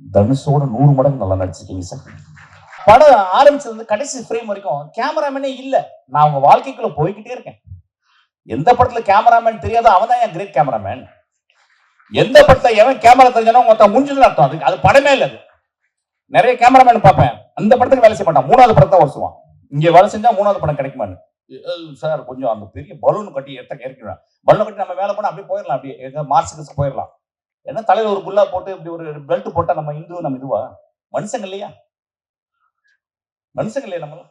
தனுஷோட 100 மடங்கு நல்லா நடிச்சிருக்கீங்க சார். படம் ஆரம்பிச்சது கடைசி ஃப்ரேம் வரைக்கும் கேமராமேனே இல்ல. நான் உங்க வாழ்க்கைக்குள்ள போய்கிட்டே இருக்கேன். எந்த படத்துல கேமராமேன் தெரியாதோ அவன் தான் என் கிரேட் கேமராமேன். எந்த படத்துல எவன் கேமரா தெரிஞ்சானோ மொத்தம் முடிஞ்சதுன்னு அர்த்தம். அது படமே இல்லை. அது நிறைய கேமராமேன் பார்ப்பேன், அந்த படத்துக்கு வேலை செய்ய மாட்டான், 3வது படத்தை வருஷம் இங்க வேலை செஞ்சா 3வது படம் கிடைக்குமான்னு. சார் கொஞ்சம் அந்த பெரிய பலூன் கட்டி இறக்கிடுவேன். பலூன் கட்டி நம்ம வேலை பண்ண அப்படியே போயிடலாம், அப்படியே எங்க மார்க்ஸுக்கு போயிடலாம். ஏன்னா தலையில ஒரு குல்லா போட்டு இப்படி ஒரு பெல்ட் போட்டா நம்ம இந்து நம்ம இதுவா மனுஷங்க இல்லையா? மனுஷங்க இல்லையா? நம்ம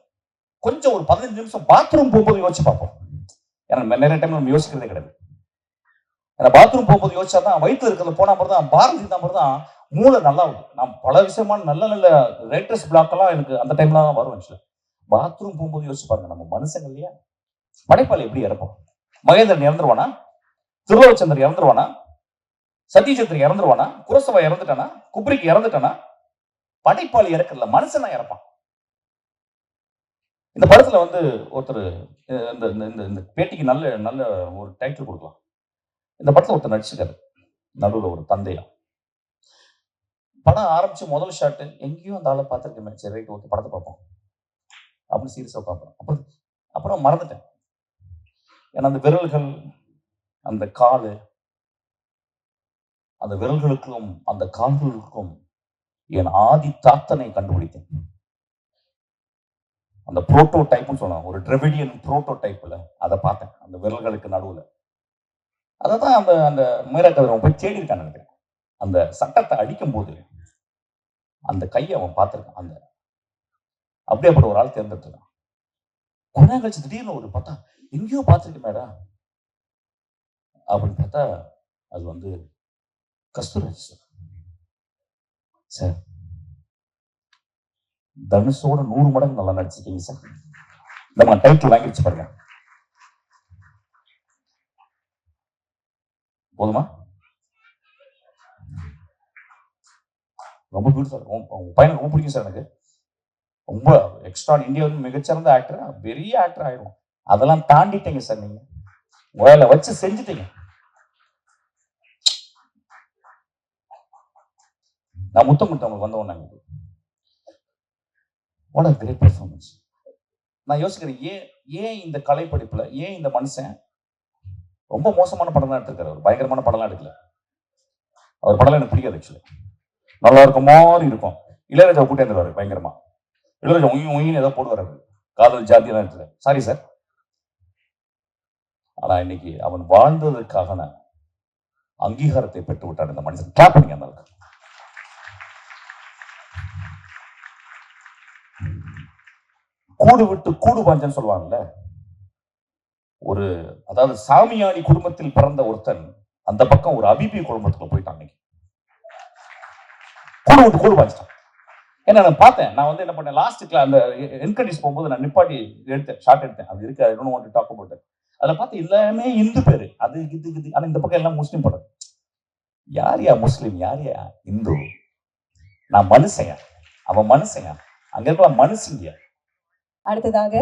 கொஞ்சம் ஒரு 15 நிமிஷம் பாத்ரூம் போகும்போது யோசிச்சு பார்ப்போம். ஏன்னா நிறைய டைம் நம்ம யோசிக்கிறதே கிடையாது. ஏன்னா பாத்ரூம் போகும்போது யோசிச்சாதான் வயிற்று இருக்கிறது போனா மாதிரி தான் பாரதி தான் மாதிரி தான் மூளை நல்லா இருக்கும். நான் பல விஷயமான நல்ல நல்ல ரைட்டர்ஸ் பிளாக் எல்லாம் எனக்கு அந்த டைம்ல தான் வரும். பாத்ரூம் போகும்போது யோசிச்சு பாருங்க, நம்ம மனுஷங்க இல்லையா? படைப்பாளி எப்படி இறப்போம்? மகேந்திரன் இறந்துருவானா? திருலோச்சந்தர் இறந்துருவானா? சதீஷத்திரி இறந்துருவானா? குரசவா இறந்துட்டானா? குப்ரிக்கு இறந்துட்டானா? படைப்பாளி இறக்கல, மனுஷன் தான் இறப்பான். இந்த படத்துல வந்து ஒருத்தர் இந்த பேட்டிக்கு நல்ல நல்ல ஒரு டைட்டில் கொடுக்கலாம். இந்த படத்துல ஒருத்தர் நடிச்சிருக்காரு, நடுவில் ஒரு தந்தையா. படம் ஆரம்பிச்சு முதல் ஷாட் எங்கேயும் அந்த ஆளை பார்த்துருக்கேன். சரி ரைட் ஓகே படத்தை பார்ப்போம் அப்படின்னு சீரியஸாக பார்ப்பேன். அப்புறம் மறந்துட்டேன். ஏன்னா அந்த விரல்கள், அந்த காலு, அந்த விரல்களுக்கும் அந்த கால்களுக்கும் என் ஆதி தாத்தனை கண்டுபிடித்தேன். அந்த புரோட்டோ டைப்னு சொல்லலாம், ஒரு டிரெவிடியன் புரோட்டோ டைப்ல அதை பார்த்தேன் அந்த விரல்களுக்கு நடுவில். அதை தான் அந்த அந்த மீரக்கதிரவன் போய் தேடி இருக்கான்னு நினைக்கிறேன். அந்த சட்டத்தை அடிக்கும் போது அந்த கையை அவன் பார்த்திருக்கான். அந்த அப்படியேப்பட்ட ஒரு ஆள் தேர்ந்தெடுத்துருக்கான். கொஞ்ச கழிச்சு திடீர்னு ஒரு பார்த்தா எங்கேயோ பார்த்துருக்கேன் மேடா அப்படின்னு பார்த்தா அது வந்து கஸ்தூராஜ் சார். தனுஷோட 100 மடங்கு நல்லா நடிச்சிருக்கீங்க சார். நம்ம டைட்டில் வாங்கிடுச்சு பாருங்க. போதுமா? ரொம்ப பியூட்டிஃபுல். உங்க பையனுக்கு ரொம்ப பிடிக்கும் சார். எனக்கு ரொம்ப எக்ஸ்ட்ரா. இந்தியா வந்து மிகச்சிறந்த ஆக்டர், பெரிய ஆக்டர் ஆயிடும். அதெல்லாம் தாண்டிட்டீங்க சார். நீங்க வேலை வச்சு செஞ்சுட்டீங்க. நான் முத்தம் கொடுத்தவங்களுக்கு வந்த ஒண்ணாங்க. What a great performance. நான் யோசிக்கிறேன், ஏன் இந்த கலை படிப்புல ஏன் இந்த மனுஷன் ரொம்ப மோசமான படம் தான் எடுத்திருக்காரு. ஒரு பயங்கரமான படம்லாம் எடுக்கல. அவர் படம் எனக்கு பிடிக்காது. ஆக்சுவலி நல்லா இருக்க மாதிரி இருக்கும். இளையராஜா கூட்டே இருந்துருவாரு பயங்கரமா. இளையராஜா உயின்னு ஏதோ போடுவார், காதல் ஜாதி எல்லாம் எடுத்துல. Sorry sir. ஆனா இன்னைக்கு அவன் வாழ்ந்ததற்காக அங்கீகாரத்தை பெற்று விட்டார் இந்த மனுஷன். கிளாப் பண்ணுங்க அந்த அளவுக்கு. கூடு விட்டு கூடு பாஞ்சன்னு சொல்லுவாங்கல்ல. ஒரு அதாவது சாமியாடி குடும்பத்தில் பிறந்த ஒருத்தன் அந்த பக்கம் ஒரு அபிபி குடும்பத்துக்குள்ள போயிட்டான். கூடு விட்டு கூடு பாஞ்சிட்டான். ஏன்னா நான் பார்த்தேன். நான் வந்து என்ன பண்ணேன், லாஸ்ட்டுக்கு அந்த என்கடிஸ் போகும்போது நான் நிப்பாட்டி எடுத்தேன், ஷார்ட் எடுத்தேன். அது இருக்கு, I don't want to talk about it. அதில் பார்த்து எல்லாமே இந்து பேரு, அது இது. ஆனா இந்த பக்கம் எல்லாம் முஸ்லீம் படம். யார் முஸ்லீம், யார் இந்து? நான் மனுஷன், அவன் மனுஷன், அங்க இருக்கலாம் மனுஷங்க. அடுத்ததாக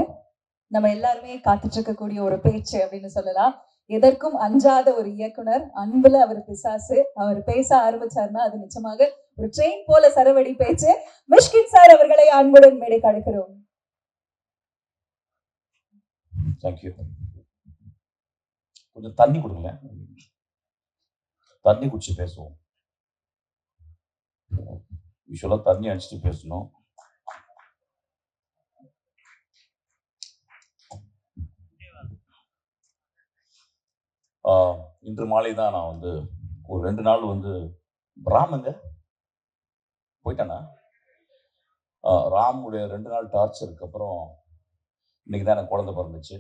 நம்ம எல்லாருமே காத்துட்டு இருக்கக்கூடிய ஒரு பேச்சு அப்படின்னு சொல்லலாம். எதற்கும் அஞ்சாத ஒரு இயக்குனர், அன்புல அவர் பிசாசு. அவர் பேச ஆரம்பிச்சார்னா அது நிச்சயமாக ஒரு ட்ரெயின் போல சரவடி பேச்சு. மிஷ்கின் சார் அவர்களை அன்புடன் மேடைக்கு அழைக்கிறோம். தேங்க்யூ. கொஞ்சம் தண்ணி கொடுங்க, தண்ணி குடிச்சு பேசுவோம். யூஸ்வலா தண்ணி அடிச்சுட்டு பேசணும். இன்று மாலை தான் நான் வந்து ஒரு 2 நாள் வந்து ராமுங்க போயிட்டானா, ராமுடைய 2 நாள் டார்ச்சருக்கு அப்புறம் இன்னைக்கு தான் எனக்கு குழந்தை பிறந்துச்சு.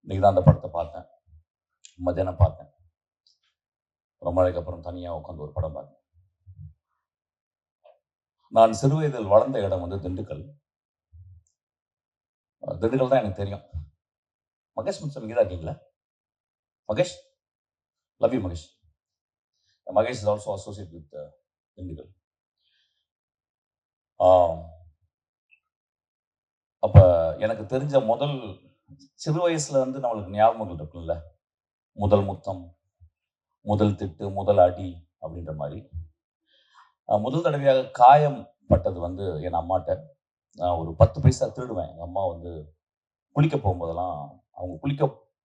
இன்னைக்கு தான் அந்த படத்தை பார்த்தேன். மத்தியானம் பார்த்தேன். ரொம்ப நாளைக்கு அப்புறம் தனியாக உட்காந்து ஒரு படம் பார்த்தேன். நான் சிறு வயதில் வளர்ந்த இடம் வந்து திண்டுக்கல். திண்டுக்கல் தான் எனக்கு தெரியும். மகேஷ் மின்சம் இங்கே தான் இருக்கீங்களா? Mahesh, love you Mahesh. Mahesh is also associate with Dindigul. அப்போ எனக்கு தெரிஞ்ச முதல் சிறு வயசுல வந்து நம்மளுக்கு ஞாபகங்கள் இருக்குல்ல, முதல் முத்தம், முதல் திட்டு, முதல் அடி அப்படின்ற மாதிரி. முதல் தடவையாக காயம் பட்டது வந்து என் அம்மாட்ட. நான் ஒரு 10 பைசா திருடுவேன். எங்க அம்மா வந்து குளிக்க போகும்போதெல்லாம்,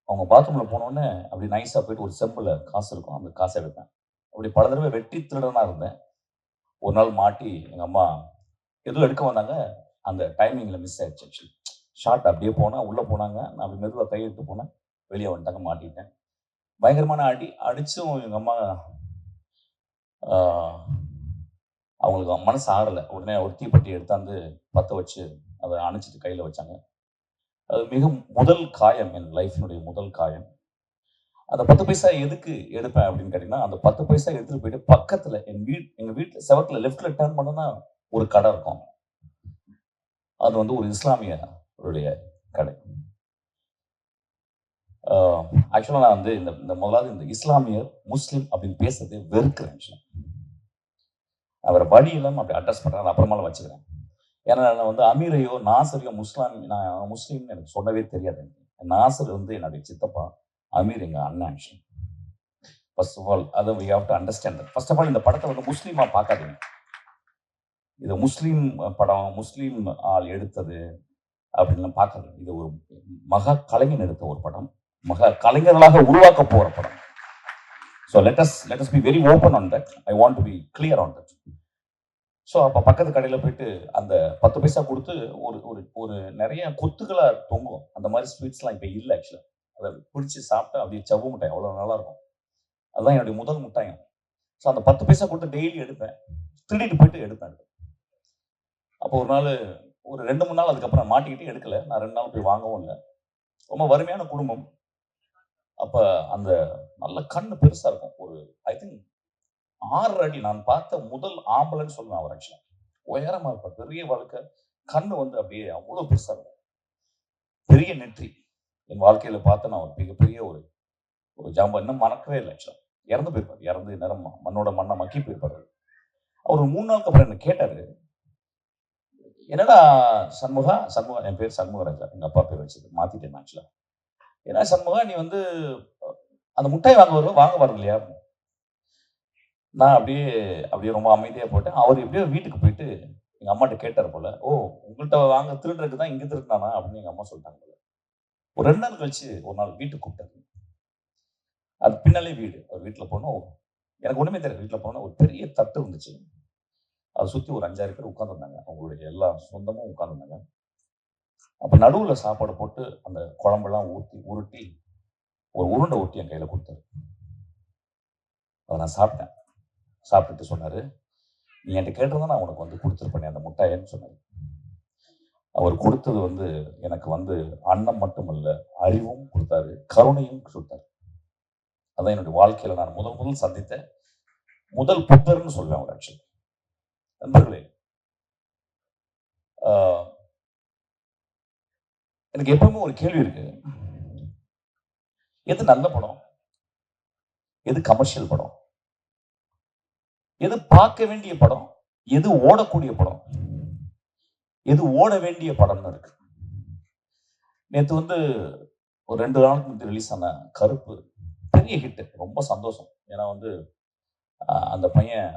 அவங்க பாத்ரூம்ல போனோனே அப்படி நைஸா போயிட்டு ஒரு செம்புல காசு இருக்கும். அந்த காச எடுப்பேன். அப்படி பல தடவை வெட்டி திருடனா இருந்தேன். ஒரு நாள் மாட்டி எங்க அம்மா ஏதோ எடுக்க வந்தாங்க. அந்த டைமிங்ல மிஸ் ஆயிடுச்சு ஆக்சுவலி. ஷாட் அப்படியே போனா, உள்ள போனாங்க. நான் அப்படி மெதுவா கை எடுத்து போனேன். வெளிய வந்துட்டாங்க, மாட்டிக்கிட்டேன். பயங்கரமான அடி. அடிச்சும் எங்க அம்மா ஆ அவங்களுக்கு மனசு ஆறல. உடனே ஒரு தீப்பெட்டி எடுத்தாந்து பத்த வச்சு, அத அணைச்சுட்டு கையில வச்சாங்க. அது முதல் காயம் என் லைஃபினுடைய முதல் காயம். அந்த 10 பைசா எதுக்கு எடுப்பேன் அப்படின்னு கேட்டீங்கன்னா, அந்த 10 பைசா எடுத்துட்டு போயிட்டு பக்கத்துல எங்க வீட்ல செவத்துல லெஃப்ட்ல டர்ன் பண்ணோம்னா ஒரு கடை இருக்கும். அது வந்து ஒரு இஸ்லாமியருடைய கடை. ஆக்சுவலா நான் வந்து இந்த முதலாவது இந்த இஸ்லாமியர், முஸ்லிம் அப்படின்னு பேசுறதே வெறுக்கிறேன் ஆக்சுவலா. அவரை வழி இல்லாம அப்படி அட்ரஸ் பண்றேன். அதை அப்புறமால வச்சுக்கிறேன். ஏன்னா நான் வந்து அமீரையோ, நாசரையோ நான் முஸ்லீம்னு எனக்கு சொல்லவே தெரியாது எனக்கு. நாசர் வந்து என்னுடைய சித்தப்பா. அமீர் எங்க அண்ணன் ஆக்சுவலி. ஃபர்ஸ்ட் ஆஃப் ஆல் அதை we have to understand that. First of all இந்த படத்தை வந்து முஸ்லீமா பார்க்காதீங்க. இது முஸ்லீம் படம், முஸ்லீம் ஆள் எடுத்தது அப்படின்லாம் பார்க்காதீங்க. இது ஒரு மகா கலைஞன் எடுத்த ஒரு படம். மகா கலைஞர்களாக உருவாக்க போற படம். So let us be very open on that. I want to be clear on that. So அப்போ பக்கத்து கடையில் போயிட்டு அந்த 10 பைசா கொடுத்து ஒரு ஒரு ஒரு நிறைய கொத்துக்களாக தொங்கும். அந்த மாதிரி ஸ்வீட்ஸ்லாம் இப்போ இல்லை ஆக்சுவலாக. அதை பிடிச்சி சாப்பிட்டா அப்படியே சவ்வு மிட்டாய் அவ்வளோ நல்லா இருக்கும். அதுதான் என்னுடைய முதல் மிட்டாயம். ஸோ அந்த 10 பைசா கொடுத்து டெய்லி எடுப்பேன். திருடிட்டு போயிட்டு எடுப்பேன். அப்போ ஒரு நாள் ஒரு 2-3 நாள் அதுக்கப்புறம் மாட்டிக்கிட்டு எடுக்கல. நான் 2 நாள் போய் வாங்கவும் இல்லை. ரொம்ப வறுமையான குடும்பம். அப்போ அந்த நல்ல கண்ணு பெருசாக இருக்கும். ஒரு ஐ திங்க் 6 அடி நான் பார்த்த முதல் ஆம்பளைன்னு சொல்லுவேன் அவர் ஆக்சுவலா. உயரமா இருப்பார். பெரிய வழுக்க. கண்ணு வந்து அப்படியே அவ்வளோ பெருசா இருக்கும். பெரிய நெற்றி. என் வாழ்க்கையில பார்த்த நான் ஒரு மிகப்பெரிய ஒரு ஜாம்பா. இன்னும் மறக்கவே இல்லை ஆக்சுவலா. இறந்து போயிருப்பார். இறந்து நேரம் மண்ணோட மண்ணை மக்கி போயிருப்பார். அவர் 3 நாளுக்கு அப்புறம் என்ன கேட்டாரு, என்னடா சண்முகா, என் பேர் சண்முகராஜா. எங்க அப்பா பேர் வச்சது. மாத்திட்டேன் ஆக்சுவலா. ஏன்னா சண்முகா, நீ வந்து அந்த முட்டாய் வாங்க வரும் இல்லையா? நான் அப்படியே ரொம்ப அமைதியா போயிட்டேன். அவர் எப்படியோ வீட்டுக்கு போயிட்டு எங்க அம்மாட்ட கேட்டார் போல. "ஓ, உங்கள்ட்ட வாங்க திருடுறதுக்கு தான் இங்க திருடுனானா?" அப்படின்னு எங்க அம்மா சொல்லிட்டாங்க போல. ஒரு 2 நாள் கழிச்சு ஒரு நாள் வீட்டுக்கு கூப்பிட்டாரு. அது பின்னாலே வீடு. அவர் வீட்டுல போனோம். எனக்கு ஒண்ணுமே தெரியாது. வீட்டுல போனா ஒரு பெரிய தட்டு இருந்துச்சு. அதை சுத்தி ஒரு 5-6 பேர் உட்கார்ந்துருந்தாங்க. அவங்களுடைய எல்லா சொந்தமும் உட்கார்ந்துருந்தாங்க. அப்ப நடுவுல சாப்பாடு போட்டு அந்த குழம்பெல்லாம் உருட்டி ஒரு உருண்டை ஊட்டி என் கையில கொடுத்தாரு. அதை நான் சாப்பிட்டேன். சாப்பிட்டுட்டு சொன்னாரு, "நீ என்கிட்ட கேட்டிருந்தா நான் உனக்கு வந்து கொடுத்துருப்பேனே அந்த முட்டாயன்னு" சொன்னாரு. அவர் கொடுத்தது வந்து எனக்கு வந்து அன்னம் மட்டுமல்ல, அறிவும் கொடுத்தாரு, கருணையும் கொடுத்தாரு. அதான் என்னுடைய வாழ்க்கையில நான் முதல் சந்தித்த முதல் புத்தர்னு சொல்லுவேன் அவர் ஆக்சுவலி. நண்பர்களே, எனக்கு எப்பவுமே ஒரு கேள்வி இருக்கு. எது நல்ல படம்? எது கமர்ஷியல் படம்? எது பார்க்க வேண்டிய படம்? எது ஓடக்கூடிய படம்? எது ஓட வேண்டிய படம்னு இருக்கு. நேற்று வந்து ஒரு 2 நாளுக்கு முந்தைய ரிலீஸ் ஆன கருப்பு பெரிய ஹிட். ரொம்ப சந்தோஷம். ஏன்னா வந்து அந்த பையன்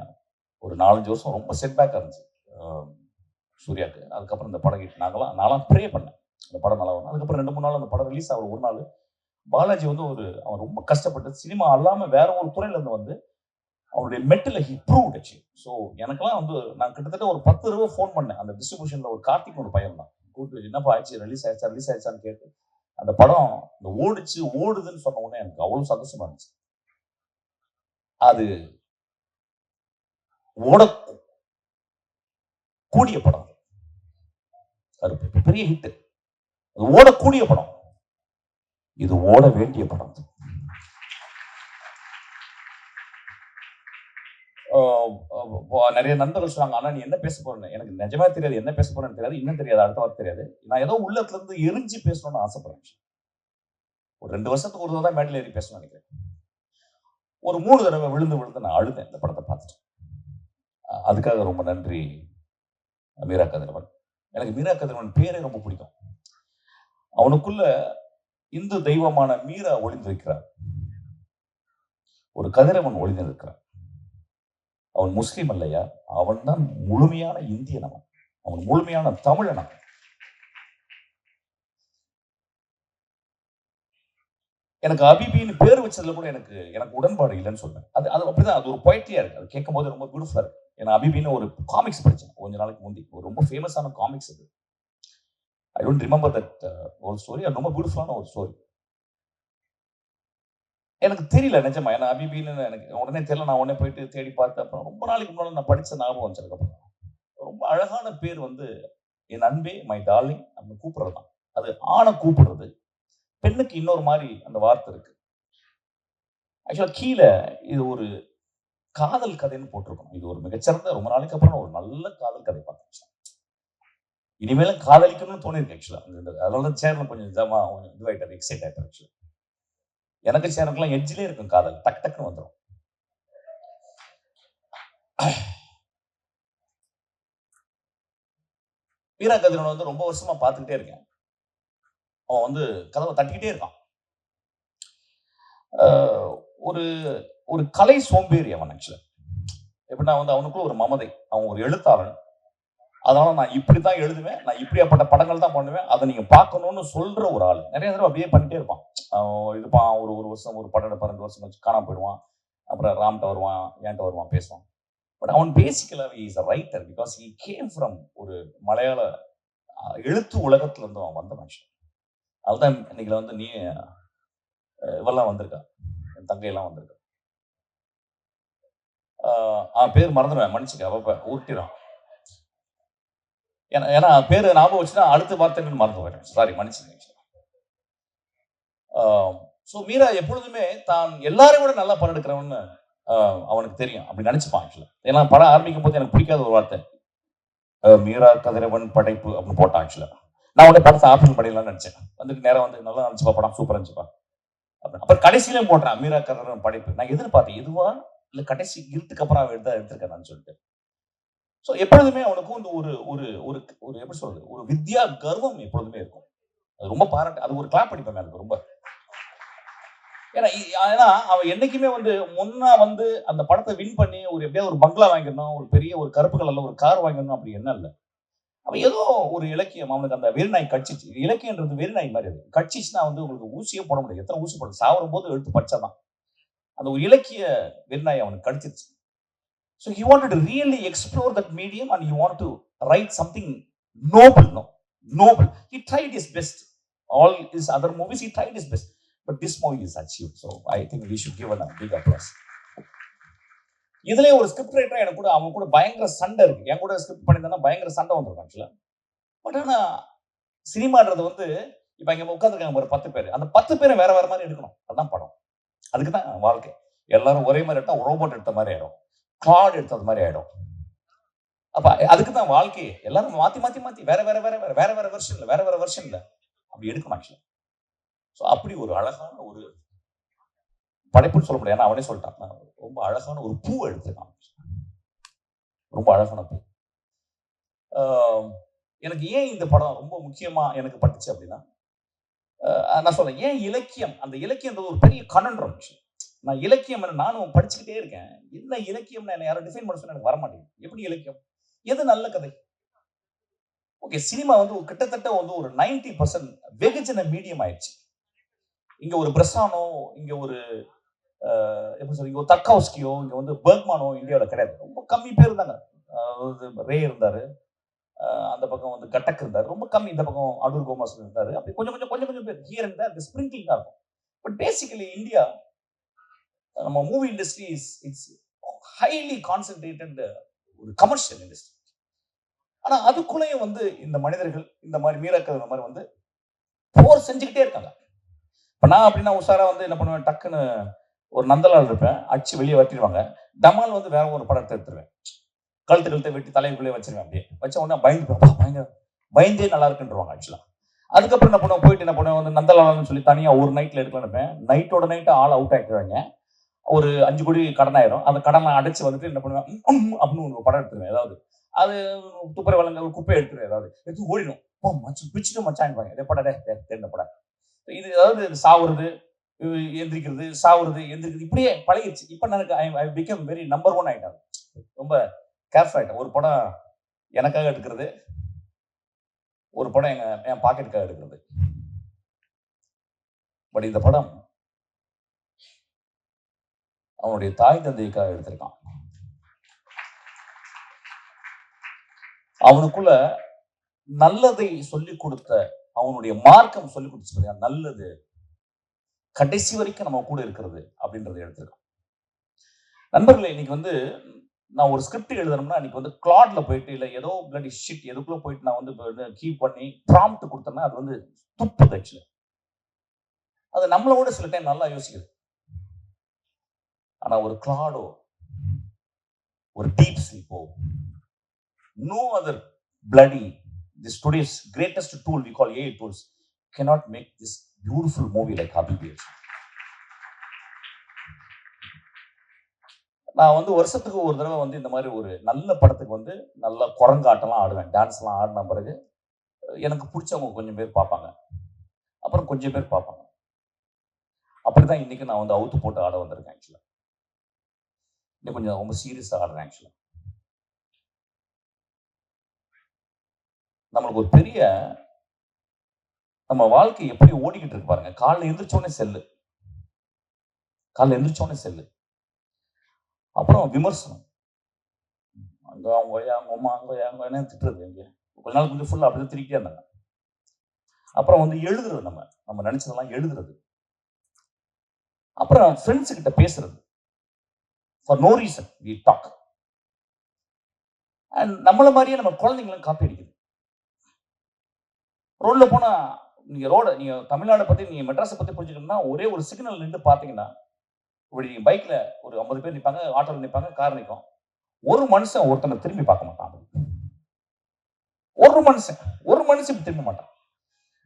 ஒரு 4-5 வருஷம் ரொம்ப செட்பேக்காக இருந்துச்சு சூர்யாவுக்கு. அதுக்கப்புறம் இந்த படம் ஹிட். நான்லாம் ப்ரே பண்ணேன் இந்த படம் நல்லா வரும். அதுக்கப்புறம் 2-3 நாள் அந்த படம் ரிலீஸ் ஆகிற ஒரு நாள் பாலாஜி வந்து அவன் ரொம்ப கஷ்டப்பட்டு சினிமா அல்லாமல் வேற ஒரு துறையில இருந்து வந்து அவருடைய மெட்டில் ஹி ப்ரூவ்ட் ஆச்சு. ஸோ எனக்கெல்லாம் வந்து நான் கிட்டத்தட்ட ஒரு 10 தடவை ஃபோன் பண்ணேன். அந்த டிஸ்ட்ரிபியூஷன்ல ஒரு கார்த்திக் ஒரு பையன் தான் கூப்பிட்டு, என்னப்பா ஆச்சு, ரிலீஸ் ஆயிடுச்சான்னு கேட்டு அந்த படம் இந்த ஓடுதுன்னு சொன்ன உடனே எனக்கு அவ்வளவு சந்தோஷமா இருந்துச்சு. அது ஓடக்கூடிய படம். கருப்பு பெரிய ஹிட். அது ஓடக்கூடிய படம். இது ஓட வேண்டிய படம். நிறைய நண்பர்கள் சொன்னாங்க, ஆனா நீ என்ன பேச போறேன்னு. எனக்கு நிஜமா தெரியாது, என்ன பேச போறேன்னு தெரியாது, இன்னும் தெரியாது, அடுத்த வாரம் தெரியாது. நான் ஏதோ உள்ளத்துல இருந்து எரிஞ்சு பேசணும்னு ஆசைப்படுறேன். ஒரு 2 வருஷத்துக்கு ஒரு தடவை தான் மேடையில் ஏறி பேசணும்னு நினைக்கிறேன். ஒரு 3 தடவை விழுந்து நான் அழுதேன் இந்த படத்தை பார்த்துட்டு. அதுக்காக ரொம்ப நன்றி மீரா கதிரவன். எனக்கு மீரா கதிரவன் பேரே ரொம்ப பிடிக்கும். அவனுக்குள்ள இந்து தெய்வமான மீரா ஒளிந்து வைக்கிறார், ஒரு கதிரவன் ஒளிந்து இருக்கிறார். அவன் முஸ்லீம் இல்லையா, அவன் தான் முழுமையான இந்தியன். அவன் முழுமையான தமிழன். எனக்கு அபிபின்னு பேர் வச்சதுல கூட எனக்கு உடன்பாடு இல்லைன்னு சொல்றேன். அது அது அப்படிதான். அது ஒரு பொயட்ரியா இருக்கு. அது கேட்கும் போது ரொம்ப பியூட்டிஃபுல்லா இருக்கு. ஏன்னா அபிபின்னு ஒரு காமிக்ஸ் படிச்சேன் கொஞ்ச நாளைக்கு முந்தி. ஒரு ரொம்ப ஃபேமஸான காமிக்ஸ் அது. ஐ டோன்ட் ரிமெம்பர் தட் ஒரு ஸ்டோரி. அது ரொம்ப பியூட்டிஃபுல்லான ஒரு ஸ்டோரி. எனக்கு தெரியல நிஜமா. ஏன்னா அபிபின்னு எனக்கு உடனே தெரியல. நான் உடனே போயிட்டு தேடி பார்த்தேன். அப்புறம் ரொம்ப நாளைக்கு முன்னாடி நான் படிச்ச ஞாபகம் வந்துச்சு அதுக்கப்புறம். ரொம்ப அழகான பேர் வந்து என் அன்பே, மை டார்லிங் அப்படின்னு கூப்பிடுறது தான். அது ஆணை கூப்பிடுறது. பெண்ணுக்கு இன்னொரு மாதிரி அந்த வார்த்தை இருக்கு. ஆக்சுவலா கீழே இது ஒரு காதல் கதைன்னு போட்டிருக்கோம். இது ஒரு மிகச்சிறந்த ரொம்ப நாளைக்கு அப்புறம் ஒரு நல்ல காதல் கதை பார்த்தேன். இனிமேலும் காதலிக்கணும்னு தோணிருக்கு ஆக்சுவலா. அதனால சேர்ல கொஞ்சம் ஜாமா இதுவாயிட்டாரு, எக்ஸைட் ஆயிட்டாரு ஆக்சுவலா. எனக்கு சேருக்கெல்லாம் எட்ஜிலே இருக்கும் காதல். டக் டக்குன்னு வந்துடும். வீரா கதிரவன் வந்து ரொம்ப வருஷமா பார்த்துக்கிட்டே இருக்கேன். அவன் வந்து கதவை தட்டிக்கிட்டே இருக்கான். ஒரு ஒரு கலை சோம்பேறி அவன் ஆக்சுவலா. எப்படின்னா வந்து அவனுக்குள்ள ஒரு மமதை. அவன் ஒரு எழுத்தாளன். அதனால நான் இப்படித்தான் எழுதுவேன், நான் இப்படியாப்பட்ட படங்கள் தான் பண்ணுவேன், அதை நீங்க பார்க்கணும்னு சொல்ற ஒரு ஆள். நிறைய தடவை அப்படியே பண்ணிட்டே இருப்பான். இதுப்பான் ஒரு வருஷம் ஒரு படம் 12 வருஷம் கழிச்சு காணாம போயிடுவான். அப்புறம் ராம்கிட்ட வருவான், என்கிட்ட வருவான், பேசுவான். பட் அவன் பேசிக்கலாவே is a writer. Because he came from ஒரு மலையாள எழுத்து உலகத்துல இருந்து அவன் வந்த மனுஷன். அதுதான் இன்னைக்கு வந்து நீ இவெல்லாம் வந்திருக்கா, என் தங்கையெல்லாம் வந்திருக்கா. பேர் மறந்துடுவேன், மன்னிச்சுக்க. அவ ஊட்டிடும். ஏன்னா பேரு ஞாபகம் வச்சுன்னா அடுத்த வார்த்தை மறந்து போயிடும். சாரி, மன்னிச்சுங்க. ஸோ மீரா எப்பொழுதுமே தான் எல்லாரும் விட நல்லா படம் எடுக்கிறவன்னு அவனுக்கு தெரியும். அப்படி நினைச்சுப்பான் ஆக்சுவலா. ஏன்னா படம் ஆரம்பிக்கும் போது எனக்கு பிடிக்காத ஒரு வார்த்தை மீரா கதிரவன் படைப்பு அப்படின்னு போட்டான் ஆக்சுவலா. நான் உடனே படத்தை ஆப்ஷன் பண்ணிடலாம்னு நினைச்சேன். வந்துட்டு நேரம் வந்து நல்லா நினைச்சுப்பா, படம் சூப்பர் இருந்துச்சுப்பா அப்படின்னு. அப்புறம் கடைசியிலும் போட்டான் மீரா கதிரவன் படைப்பு. நான் எதிர்பார்த்தேன் இதுவா இல்ல கடைசி இருட்டுக்கு அப்புறம் அவன் எடுத்திருக்கேன்னு சொல்லிட்டு. ஸோ எப்பொழுதுமே அவனுக்கு வந்து ஒரு ஒரு ஒரு ஒரு எப்படி சொல்றது, ஒரு வித்யா கர்வம் எப்பொழுதுமே இருக்கும். அது ரொம்ப பாராட்டு. அது ஒரு கிளாப் அடிப்பேன் எனக்கு ரொம்ப. ஏன்னா அவன் என்னைக்குமே வந்து முன்னா வந்து அந்த படத்தை வின் பண்ணி ஒரு எப்படியாவது ஒரு பங்களா வாங்கிடணும், ஒரு பெரிய ஒரு கருப்பு கலர்ல ஒரு கார் வாங்கிடணும் அப்படி என்ன இல்லை. அவன் ஏதோ ஒரு இலக்கியம் அவனுக்கு அந்த வெறிநாய் கட்சிச்சு. இலக்கியன்றது வெறிநாய் மாதிரி அது கட்சிச்சுன்னா வந்து உங்களுக்கு ஊசியே போட முடியாது. எத்தனை ஊசி போட சாவரும் போது எடுத்து படிச்சாதான் அந்த ஒரு இலக்கிய வெறிநாய் அவனுக்கு கடிச்சிருச்சு. So he wanted to really explore that medium and he wanted to write something noble. Noble. He tried his best. All his other movies, he tried his best. But this movie is achieved. So I think we should give a big applause. இதுலயே ஒரு script ரைட்டரா எனக்கு கூட அவன் கூட பயங்கர சண்டை இருக்கு. என் கூட ஸ்கிரிப்ட் பண்ணியிருந்தா பயங்கர சண்டை வந்துருக்கும் ஆக்சுவலா. பட் ஆனா சினிமான்றது வந்து இப்ப இங்க உட்காந்துருக்காங்க ஒரு 10 பேர். அந்த 10 பேரும் வேற வேற மாதிரி எடுக்கணும். அதுதான் படம். அதுக்கு தான் வாழ்க்கை. எல்லாரும் ஒரே மாதிரி எடுத்தா ரோபோட் எடுத்த மாதிரி ஆயிடும், கிளாட் எடுத்தது மாதிரி ஆயிடும். அப்ப அதுக்கு தான் வாழ்க்கையே. எல்லாரும் மாத்தி மாத்தி மாத்தி வேற வேற வேற வேற வேற வேற வெர்ஷன்ல வேற வேற வெர்ஷன்ல அப்படி எடுக்கணும் ஆக்சுவலா. ஸோ அப்படி ஒரு அழகான ஒரு படைப்புன்னு சொல்ல முடியாது. அவனே சொல்லிட்டான், நான் ரொம்ப அழகான ஒரு பூ எடுத்துருக்கான். ரொம்ப அழகான பூ. எனக்கு ஏன் இந்த படம் ரொம்ப முக்கியமா எனக்கு பட்டுச்சு அப்படின்னா, நான் சொல்றேன் ஏன் இலக்கியம். அந்த இலக்கியன்றது ஒரு பெரிய கனன்றம். நான் இலக்கியம் நானும் படிச்சுக்கிட்டே இருக்கேன். என்ன இலக்கியம் என்ன யாரும் டிஃபைன் பண்ண சொன்னா எனக்கு வரமாட்டேங்குது. எப்படி இலக்கியம், எது நல்ல கதை? ஓகே, சினிமா வந்து கிட்டத்தட்ட வந்து ஒரு 90% வெகுஜன மீடியம் ஆயிடுச்சு. இங்க ஒரு பிரசானோ, இங்க ஒரு எப்படி சொல்றீங்க, ஒரு தர்காவ்ஸ்கியோ, இங்க வந்து பெர்க்மானோ இந்தியாவில் கிடையாது. ரொம்ப கம்மி பேர் இருந்தாங்க. ரே இருந்தாரு, அந்த பக்கம் வந்து கட்டக் இருந்தாரு, ரொம்ப கம்மி. இந்த பக்கம் அடூர் கோமாஸ் இருந்தாரு. அப்படி கொஞ்சம் கொஞ்சம் கொஞ்சம் கொஞ்சம் பேர் ஹியர் அண்ட் தேர் ஸ்பிரிங்கிங் தான் இருக்கும். பட் பேசிக்கலி இந்தியா, நம்ம movie industry it's highly concentrated ஒரு கமர்ஷியல் இண்டஸ்ட்ரி. ஆனா அதுக்குள்ளேயும் வந்து இந்த மனிதர்கள் இந்த மாதிரி மீரக்கதை மாதிரி வந்து போர் செஞ்சுக்கிட்டே இருக்காங்க. இப்ப நான் அப்படின்னா உஷாரா வந்து என்ன பண்ணுவேன், டக்குன்னு ஒரு நந்தலால் இருப்பேன், அடிச்சு வெளியே வட்டிடுவாங்க. டமால் வந்து வேற ஒரு படத்தை எடுத்துருவேன், கழுத்தை வெட்டி தலைக்குள்ளே வச்சிருவேன். அப்படியே வச்ச உடனே பயந்தே நல்லா இருக்குன்றவாங்க ஆக்சுவலா. அதுக்கப்புறம் என்ன பண்ணுவோம், போயிட்டு என்ன பண்ணுவேன் வந்து நந்தலால்னு சொல்லி தனியா ஒரு நைட்ல எடுக்கலான்னு இருப்பேன். நைட்டோட நைட்டு ஆள் அவுட் ஆக்கிடுவாங்க. ஒரு 5 கோடி கடன் ஆயிரும். அந்த கடனை அடைச்சு வந்துட்டு என்ன பண்ணுவேன் அப்படின்னு ஒரு படம் எடுத்துருவேன். ஏதாவது அது துப்புரை வழங்க ஒரு குப்பையை எடுத்துருவேன், ஏதாவது எடுத்து ஓடிடும். மச்சு பிச்சுட்டு மச்சான்பாங்க. இதே படம் தெரிந்த படம். இது அதாவது சாவுறது எந்திரிக்கிறது, சாவுறது எந்திரிக்கிறது, இப்படியே பழகிடுச்சு. இப்ப எனக்கு ஐ பிகம் வெரி நம்பர் 1 ஆயிட்டாங்க. ரொம்ப கேர்ஃபுல் ஆயிட்டேன். ஒரு படம் எனக்காக எடுக்கிறது, ஒரு படம் என் பாக்கெட்டுக்காக எடுக்கிறது. பட் இந்த படம் அவனுடைய தாய் தந்தைக்காக எடுத்திருக்கான். அவனுக்குள்ள நல்லதை சொல்லிக் கொடுத்த, அவனுடைய மார்க்கம் சொல்லிக் கொடுத்து நல்லது கடைசி வரைக்கும் நம்ம கூட இருக்கிறது அப்படின்றத எடுத்திருக்கான். நண்பர்களே, இன்னைக்கு வந்து நான் ஒரு ஸ்கிரிப்ட் எழுதணும்னா இன்னைக்கு வந்து கிளாட்ல போயிட்டு இல்லை ஏதோ பிளடி ஷிட் எதுக்குள்ள போயிட்டு நான் வந்து கீ பண்ணி ப்ராம்ப்ட் கொடுத்தேன்னா அது வந்து துப்புது. ஆக்சுவலி அது நம்மளோட சில டைம் நல்லா யோசிக்குது. ஆனா ஒரு கிளாடோ, ஒரு deep ஸ்லீப்போ, no other bloody this today's greatest tool we call AI tools cannot make this beautiful movie like Habibi. நான் வந்து வருஷத்துக்கு ஒரு தடவை வந்து இந்த மாதிரி ஒரு நல்ல படத்துக்கு வந்து நல்லா குரங்காட்டம்லாம் ஆடுவேன், டான்ஸ்லாம் ஆடின பிறகு எனக்கு பிடிச்சவங்க கொஞ்சம் பேர் பார்ப்பாங்க, அப்புறம் கொஞ்சம் பேர் பார்ப்பாங்க. அப்படிதான் இன்னைக்கு நான் வந்து அவுத்து போட்டு ஆட வந்திருக்கேன். ஆக்சுவலா இன்னும் கொஞ்சம் ரொம்ப சீரியஸா ஆடுறேன். ஆக்சுவலா நம்மளுக்கு ஒரு பெரிய நம்ம வாழ்க்கை எப்படி ஓடிக்கிட்டு இருக்கு பாருங்க. காலைல எந்திரிச்சோடனே செல்லு, காலைல எந்திரிச்சோடனே செல்லு, அப்புறம் விமர்சனம், அங்க அவங்க அவங்க அம்மா அங்க அவங்க திட்டுறது, எங்க கொஞ்ச நாள் கொஞ்சம் ஃபுல்லா அப்படிதான் திரிக்கிட்டே இருந்தாங்க. அப்புறம் வந்து எழுதுறது, நம்ம நினைச்சதெல்லாம் எழுதுறது, அப்புறம் ஃப்ரெண்ட்ஸ் கிட்ட பேசுறது for no reason we talk. And நம்மள மாதிரியே நம்ம குழந்தைங்களும் காப்பி அடிக்குது. ரோட்ல போனா நீங்க தமிழ்நாடு பத்தி நீங்க மெட்ராஸை பத்தி புரிஞ்சுக்கணும்னா ஒரே ஒரு சிக்னல் நின்று பாத்தீங்கன்னா, இப்படி பைக்ல ஒரு 50 பேர் நிற்பாங்க, ஆட்டோல நிற்பாங்க, கார் நிற்கும். ஒரு மனுஷன் ஒருத்தனை திரும்பி பார்க்க மாட்டான். ஒரு மனுஷன் திரும்ப மாட்டான்.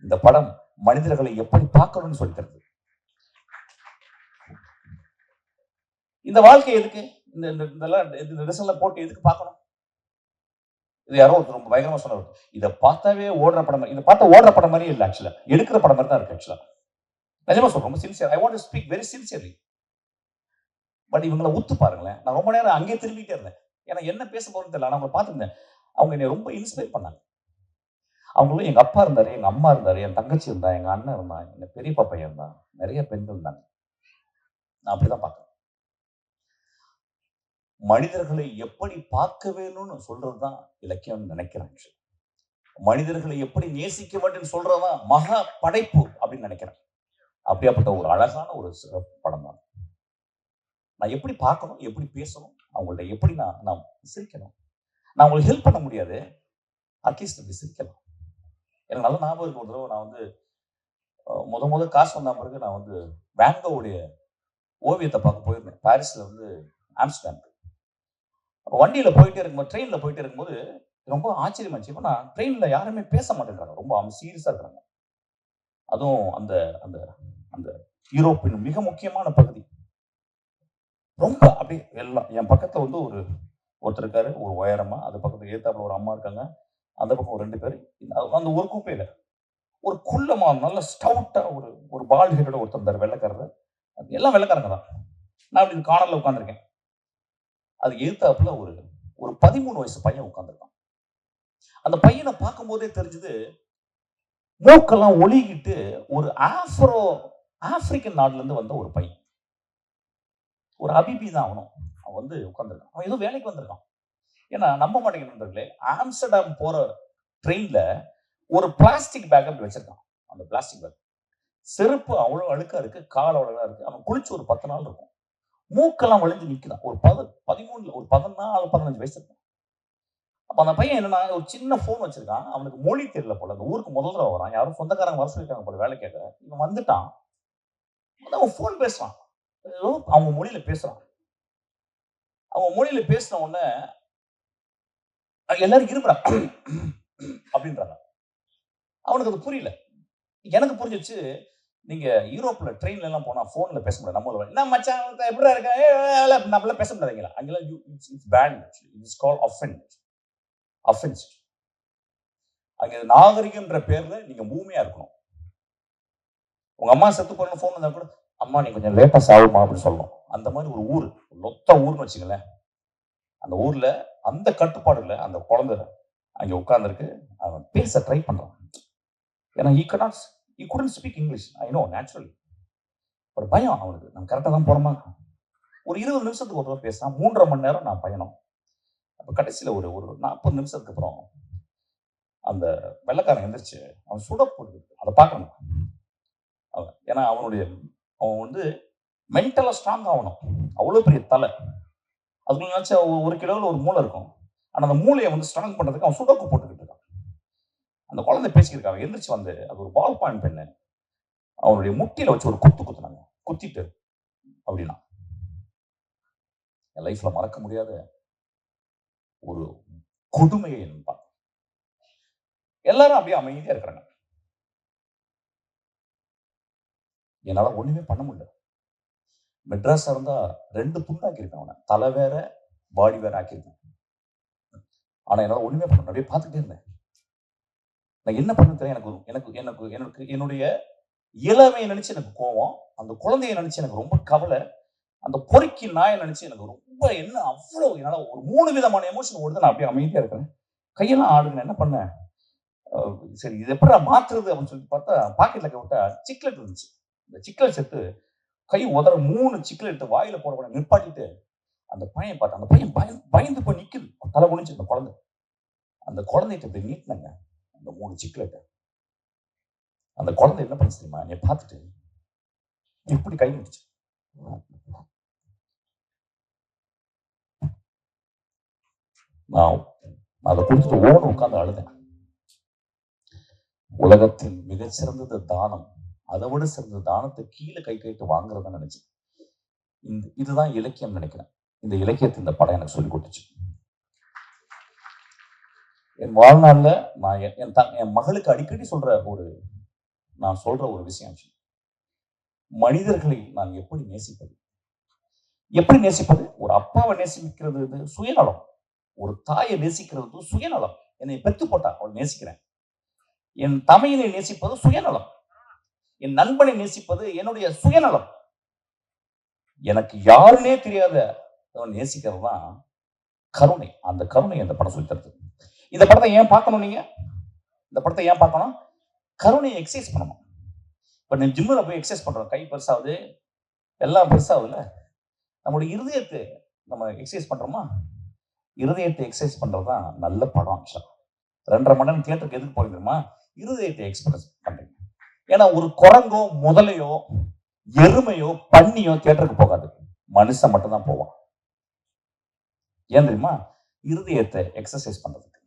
இந்த படம் மனிதர்களை எப்படி பார்க்கணும்னு சொல்லிக்கிறது. இந்த வாழ்க்கை எதுக்கு இந்த ரிசல்ட் போட்டு எதுக்கு பார்க்கணும்? இது யாரோ ரொம்ப பயங்கரமா சொன்னார். இதை பார்த்தாவே ஓடுற படம், இதை பார்த்தா ஓடுற படம் மாதிரியே இல்லை. ஆக்சுவலா எடுக்கிற படம் மாதிரி தான் இருக்கு. ஆக்சுவலா நிஜமா சொல்றேன், ரொம்ப sincere. I want to speak very sincerely. But இவங்களை ஊத்து பாருங்களேன். நான் ரொம்ப நேரம் அங்கேயே திரும்பிட்டே இருந்தேன். ஏன்னா என்ன பேச போறேன்னு தெரியல. நான் அவங்களை பார்த்துருந்தேன். அவங்க என்னை ரொம்ப இன்ஸ்பயர் பண்ணாங்க. அவங்களும் எங்க அப்பா இருந்தாரு, எங்க அம்மா இருந்தாரு, என் தங்கச்சி இருந்தா, எங்க அண்ணன் இருந்தான், எங்க பெரியப்பா பையன் இருந்தான், நிறைய பெண்கள் இருந்தாங்க. நான் அப்படிதான் பார்க்கிறேன். மனிதர்களை எப்படி பார்க்க வேணும்னு சொல்றதுதான் இலக்கியம்னு நினைக்கிறேன். மனிதர்களை எப்படி நேசிக்க வேண்டும் சொல்றதுதான் மகா படைப்பு அப்படின்னு நினைக்கிறேன். அப்படியாப்பட்ட ஒரு அழகான ஒரு படம் தான். நான் எப்படி பார்க்கணும், எப்படி பேசணும், அவங்கள்ட்ட எப்படி நான் சிரிக்கணும். நான் உங்களுக்கு ஹெல்ப் பண்ண முடியாது, அட்லீஸ்ட் அப்படி சிரிக்கலாம். எனக்கு நல்ல ஞாபகம் இருக்கு. ஒரு தடவை நான் வந்து முத காசு வந்த பிறகு நான் வந்து வேங்கோவுடைய ஓவியத்தை பார்க்க போயிருந்தேன், பாரிஸ்ல வந்து ஆம்ஸ்டர்டாம். வண்டியில போயிட்டே இருக்கும்போது, ட்ரெயின்ல போயிட்டே இருக்கும்போது ரொம்ப ஆச்சரியமாச்சு. இப்போ நான் ட்ரெயின்ல யாருமே பேச மாட்டேங்கிறாங்க, ரொம்ப சீரியஸா இருக்கிறாங்க. அதுவும் அந்த அந்த அந்த யூரோப்பின் மிக முக்கியமான பகுதி. ரொம்ப அப்படியே எல்லாம் என் பக்கத்துல வந்து ஒருத்தர் இருக்காரு, ஒரு உயரமா. அது பக்கத்துல ஏத்தாப்புல ஒரு அம்மா இருக்காங்க, அந்த பக்கம் ஒரு 2 பேர். அந்த ஒரு கூப்பையில ஒரு குள்ளமா நல்ல ஸ்டவுட்டா ஒரு பால் ஹெட்டோட ஒருத்தர் இருந்தார், வெள்ளைக்காரர். எல்லாம் வெள்ளைக்காரங்க தான். நான் அப்படி கார்னர்ல உட்காந்துருக்கேன். அது எதிர்த்தாப்புல ஒரு 13 வயசு பையன் உட்காந்துருக்கான். அந்த பையனை பார்க்கும் போதே தெரிஞ்சது, மூக்கெல்லாம் ஒளிகிட்டு ஒரு ஆப்பிரிக்கன் நாடுல இருந்து வந்த ஒரு பையன். ஒரு ஹபீபி தான் அவனும். அவன் வந்து உட்காந்துருக்கான். அவன் ஏதோ வேலைக்கு வந்திருக்கான். ஏன்னா நம்ப மாட்டேங்க நண்பர்களே, ஆம்ஸ்டர்டாம் போற ட்ரெயின்ல ஒரு பிளாஸ்டிக் பேக் அப்படி வச்சிருக்கான். அந்த பிளாஸ்டிக் பேக், செருப்பு அவ்வளவு அழுக்கா இருக்கு, கால் அவ்வளவு இருக்கு. அவன் குளிச்சு ஒரு 10 நாள் இருக்கும். மூக்கெல்லாம் வழிஞ்சு நிற்கிறான். ஒரு 13 ஒரு 14 15 வயசு இருக்கும். அப்ப அந்த பையன் என்னன்னா, ஒரு சின்ன போன் வச்சிருக்கான். அவனுக்கு மொழி தெரியல போல. அந்த ஊருக்கு முதல் தடவை வரான். யாரும் சொந்தக்காரங்க வர சொல்லிருக்காங்க போல வேலை கேட்க. இவன் வந்துட்டான். அவன் போன் பேசுறான், அவங்க மொழியில பேசுறான். அவங்க மொழியில பேசின உடனே எல்லாரும் இருமுறாங்க அப்படின்றாங்க. அவனுக்கு அது புரியல. எனக்கு புரிஞ்சிச்சு. நீங்க யூரோப்ல ட்ரெயின்ல எல்லாம் போனா போன்ல பேச முடியாது. நம்ம என்ன மச்சான் எப்படி இருக்க நம்மள பேச முடியாதுங்களா? அங்கெல்லாம் it's bad. It's called offence. அங்க நாகரிகம்ன்ற பேர்ல நீங்க ஊமையா இருக்கணும். உங்க அம்மா செத்து போறேன்னு போன் வந்தா கூட, அம்மா நீ கொஞ்சம் லேட்டா சாவுமா அப்படின்னு சொல்லணும். அந்த மாதிரி ஒரு ஊர், லொத்த ஊர்னு வச்சுங்களேன். அந்த ஊர்ல அந்த கட்டுப்பாடுல அந்த குழந்தை அங்க உட்கார்ந்துருக்கு. அவன் பேச ட்ரை பண்றான். ஏன்னா he couldn't speak English. I know naturally. ஒரு பயம் அவனுக்கு. நம்ம கரெக்டா தான் போறோமா? ஒரு 20 நிமிஷத்துக்கு ஒரு தடவை பேசுறான். 3.5 மணி நேரம் நான் பயணம். அப்ப கடைசியில ஒரு ஒரு 40 நிமிஷத்துக்கு அப்புறம் அந்த வெள்ளைக்காரன் எந்திரிச்சு அவன் சுட போடுது. அதை பார்க்கணும் அவன். ஏன்னா அவன் வந்து மென்டலா ஸ்ட்ராங் ஆகணும். அவ்வளவு பெரிய தலை. அதுக்குள்ள நினைச்சா 1 கிலோவில் ஒரு மூளை இருக்கும். ஆனா அந்த மூளையை வந்து ஸ்ட்ராங் பண்றதுக்கு அவன் சுடக்கு போட்டுக்கிட்டு இருக்கான். அந்த குழந்தை பேசிக்கிட்டு அவன் எந்திரிச்சு வந்து அது ஒரு பால் பாயிண்ட் பெண்ணு அவனுடைய முட்டியில வச்சு ஒரு குத்துனாங்க. குத்திட்டு அப்படின்னா என் லைஃப்ல மறக்க முடியாத ஒரு கொடுமையை என்பான். எல்லாரும் அப்படியே அமைதியா இருக்கிறாங்க. என்னால ஒண்ணுமே பண்ண முடியல. மெட்ராஸ் இருந்தா 2 துண்டாக்கிருப்பேன் அவனை. தலை வேற பாடி வேற ஆக்கியிருப்பேன். ஆனா என்னால ஒண்ணுமே பண்ண முடியல. அப்படியே பார்த்துட்டே இருந்தேன். நான் என்ன பண்ண தெரியும். எனக்கு என்னுடைய இளமையை நினைச்சு எனக்கு கோவம், அந்த குழந்தையை நினைச்சு எனக்கு ரொம்ப கவலை, அந்த பொறுக்கி நாயை நினைச்சு எனக்கு ரொம்ப என்ன அவ்வளவு என்னால ஒரு 3 விதமான எமோஷன் ஓடுது. நான் அப்படியே அமைதியா இருக்கிறேன். கையெல்லாம் ஆடுங்க. என்ன பண்ணேன், சரி இது எப்படி மாத்துறது அப்படின்னு சொல்லிட்டு பார்த்தா பாக்கெட்ல விட்டா சிக்லெட் இருந்துச்சு. இந்த சிக்லெட் எடுத்து கை உதற 3 சிக்லெட் எடுத்து வாயில போட நிப்பாட்டிட்டு அந்த பையன் பார்த்தேன். அந்த பையன் பயந்து போய் நிக்குது. தலை குனிஞ்சு அந்த குழந்தை. அந்த குழந்தைகிட்ட போய் நீட்டினாங்க அந்த 3 சிக்லெட். அந்த குழந்தை என்ன பண்ணு தெரியுமா, என்னை பார்த்துட்டு இப்படி கை முடிச்சு நான் அதை கொடுத்துட்டு ஓடு உட்கார்ந்து அழுதேன். உலகத்தில் மிகச்சிறந்தது தானம். அதை விட சிறந்த தானத்தை கீழே கை கைட்டு வாங்குறதா நினைச்சேன். இதுதான் இலக்கியம் நினைக்கிறேன். இந்த இலக்கியத்தை இந்த படம் எனக்கு சொல்லி கொடுத்துச்சு. என் வாழ்நாள்ல நான் என் மகளுக்கு அடிக்கடி நான் சொல்ற ஒரு விஷயம், மனிதர்களை நான் எப்படி நேசிப்பது. ஒரு அப்பாவை நேசிக்கிறது சுயநலம், ஒரு தாயை நேசிக்கிறது சுயநலம். என்னை பெத்து போட்டா அவள் நேசிக்கிறேன். என் தமையனை நேசிப்பது சுயநலம், என் நண்பனை நேசிப்பது என்னுடைய சுயநலம். எனக்கு யாருன்னே தெரியாத நேசிக்கிறது தான் கருணை. அந்த கருணை இந்த படம் சொல்லி தருது. இந்த படத்தை ஏன் பார்க்கணும் நீங்க? இந்த படத்தை ஏன் பார்க்கணும்? கருணையை எக்ஸசைஸ் பண்ணணும். இப்ப நீ ஜிம்மில் போய் எக்ஸசைஸ் பண்றோம், கை பெருசாகுது, எல்லாம் பெருசாகுதுல்ல. நம்மளுடைய இருதயத்தை நம்ம எக்ஸசைஸ் பண்றோமா? இருதயத்தை எக்ஸசைஸ் பண்றதுதான் நல்ல படம். 2.5 மணி நேரம் தியேட்டருக்கு எதுக்கு போறீங்கம்மா? இருதயத்தை எக்ஸ்பிரஸ் பண்றீங்க. ஏன்னா ஒரு குரங்கோ முதலையோ எருமையோ பன்னியோ தியேட்டருக்கு போகாது, மனுஷன் மட்டும் தான் போவான். ஏன் தெரியுமா? இருதயத்தை எக்ஸசைஸ் பண்றதுக்கு.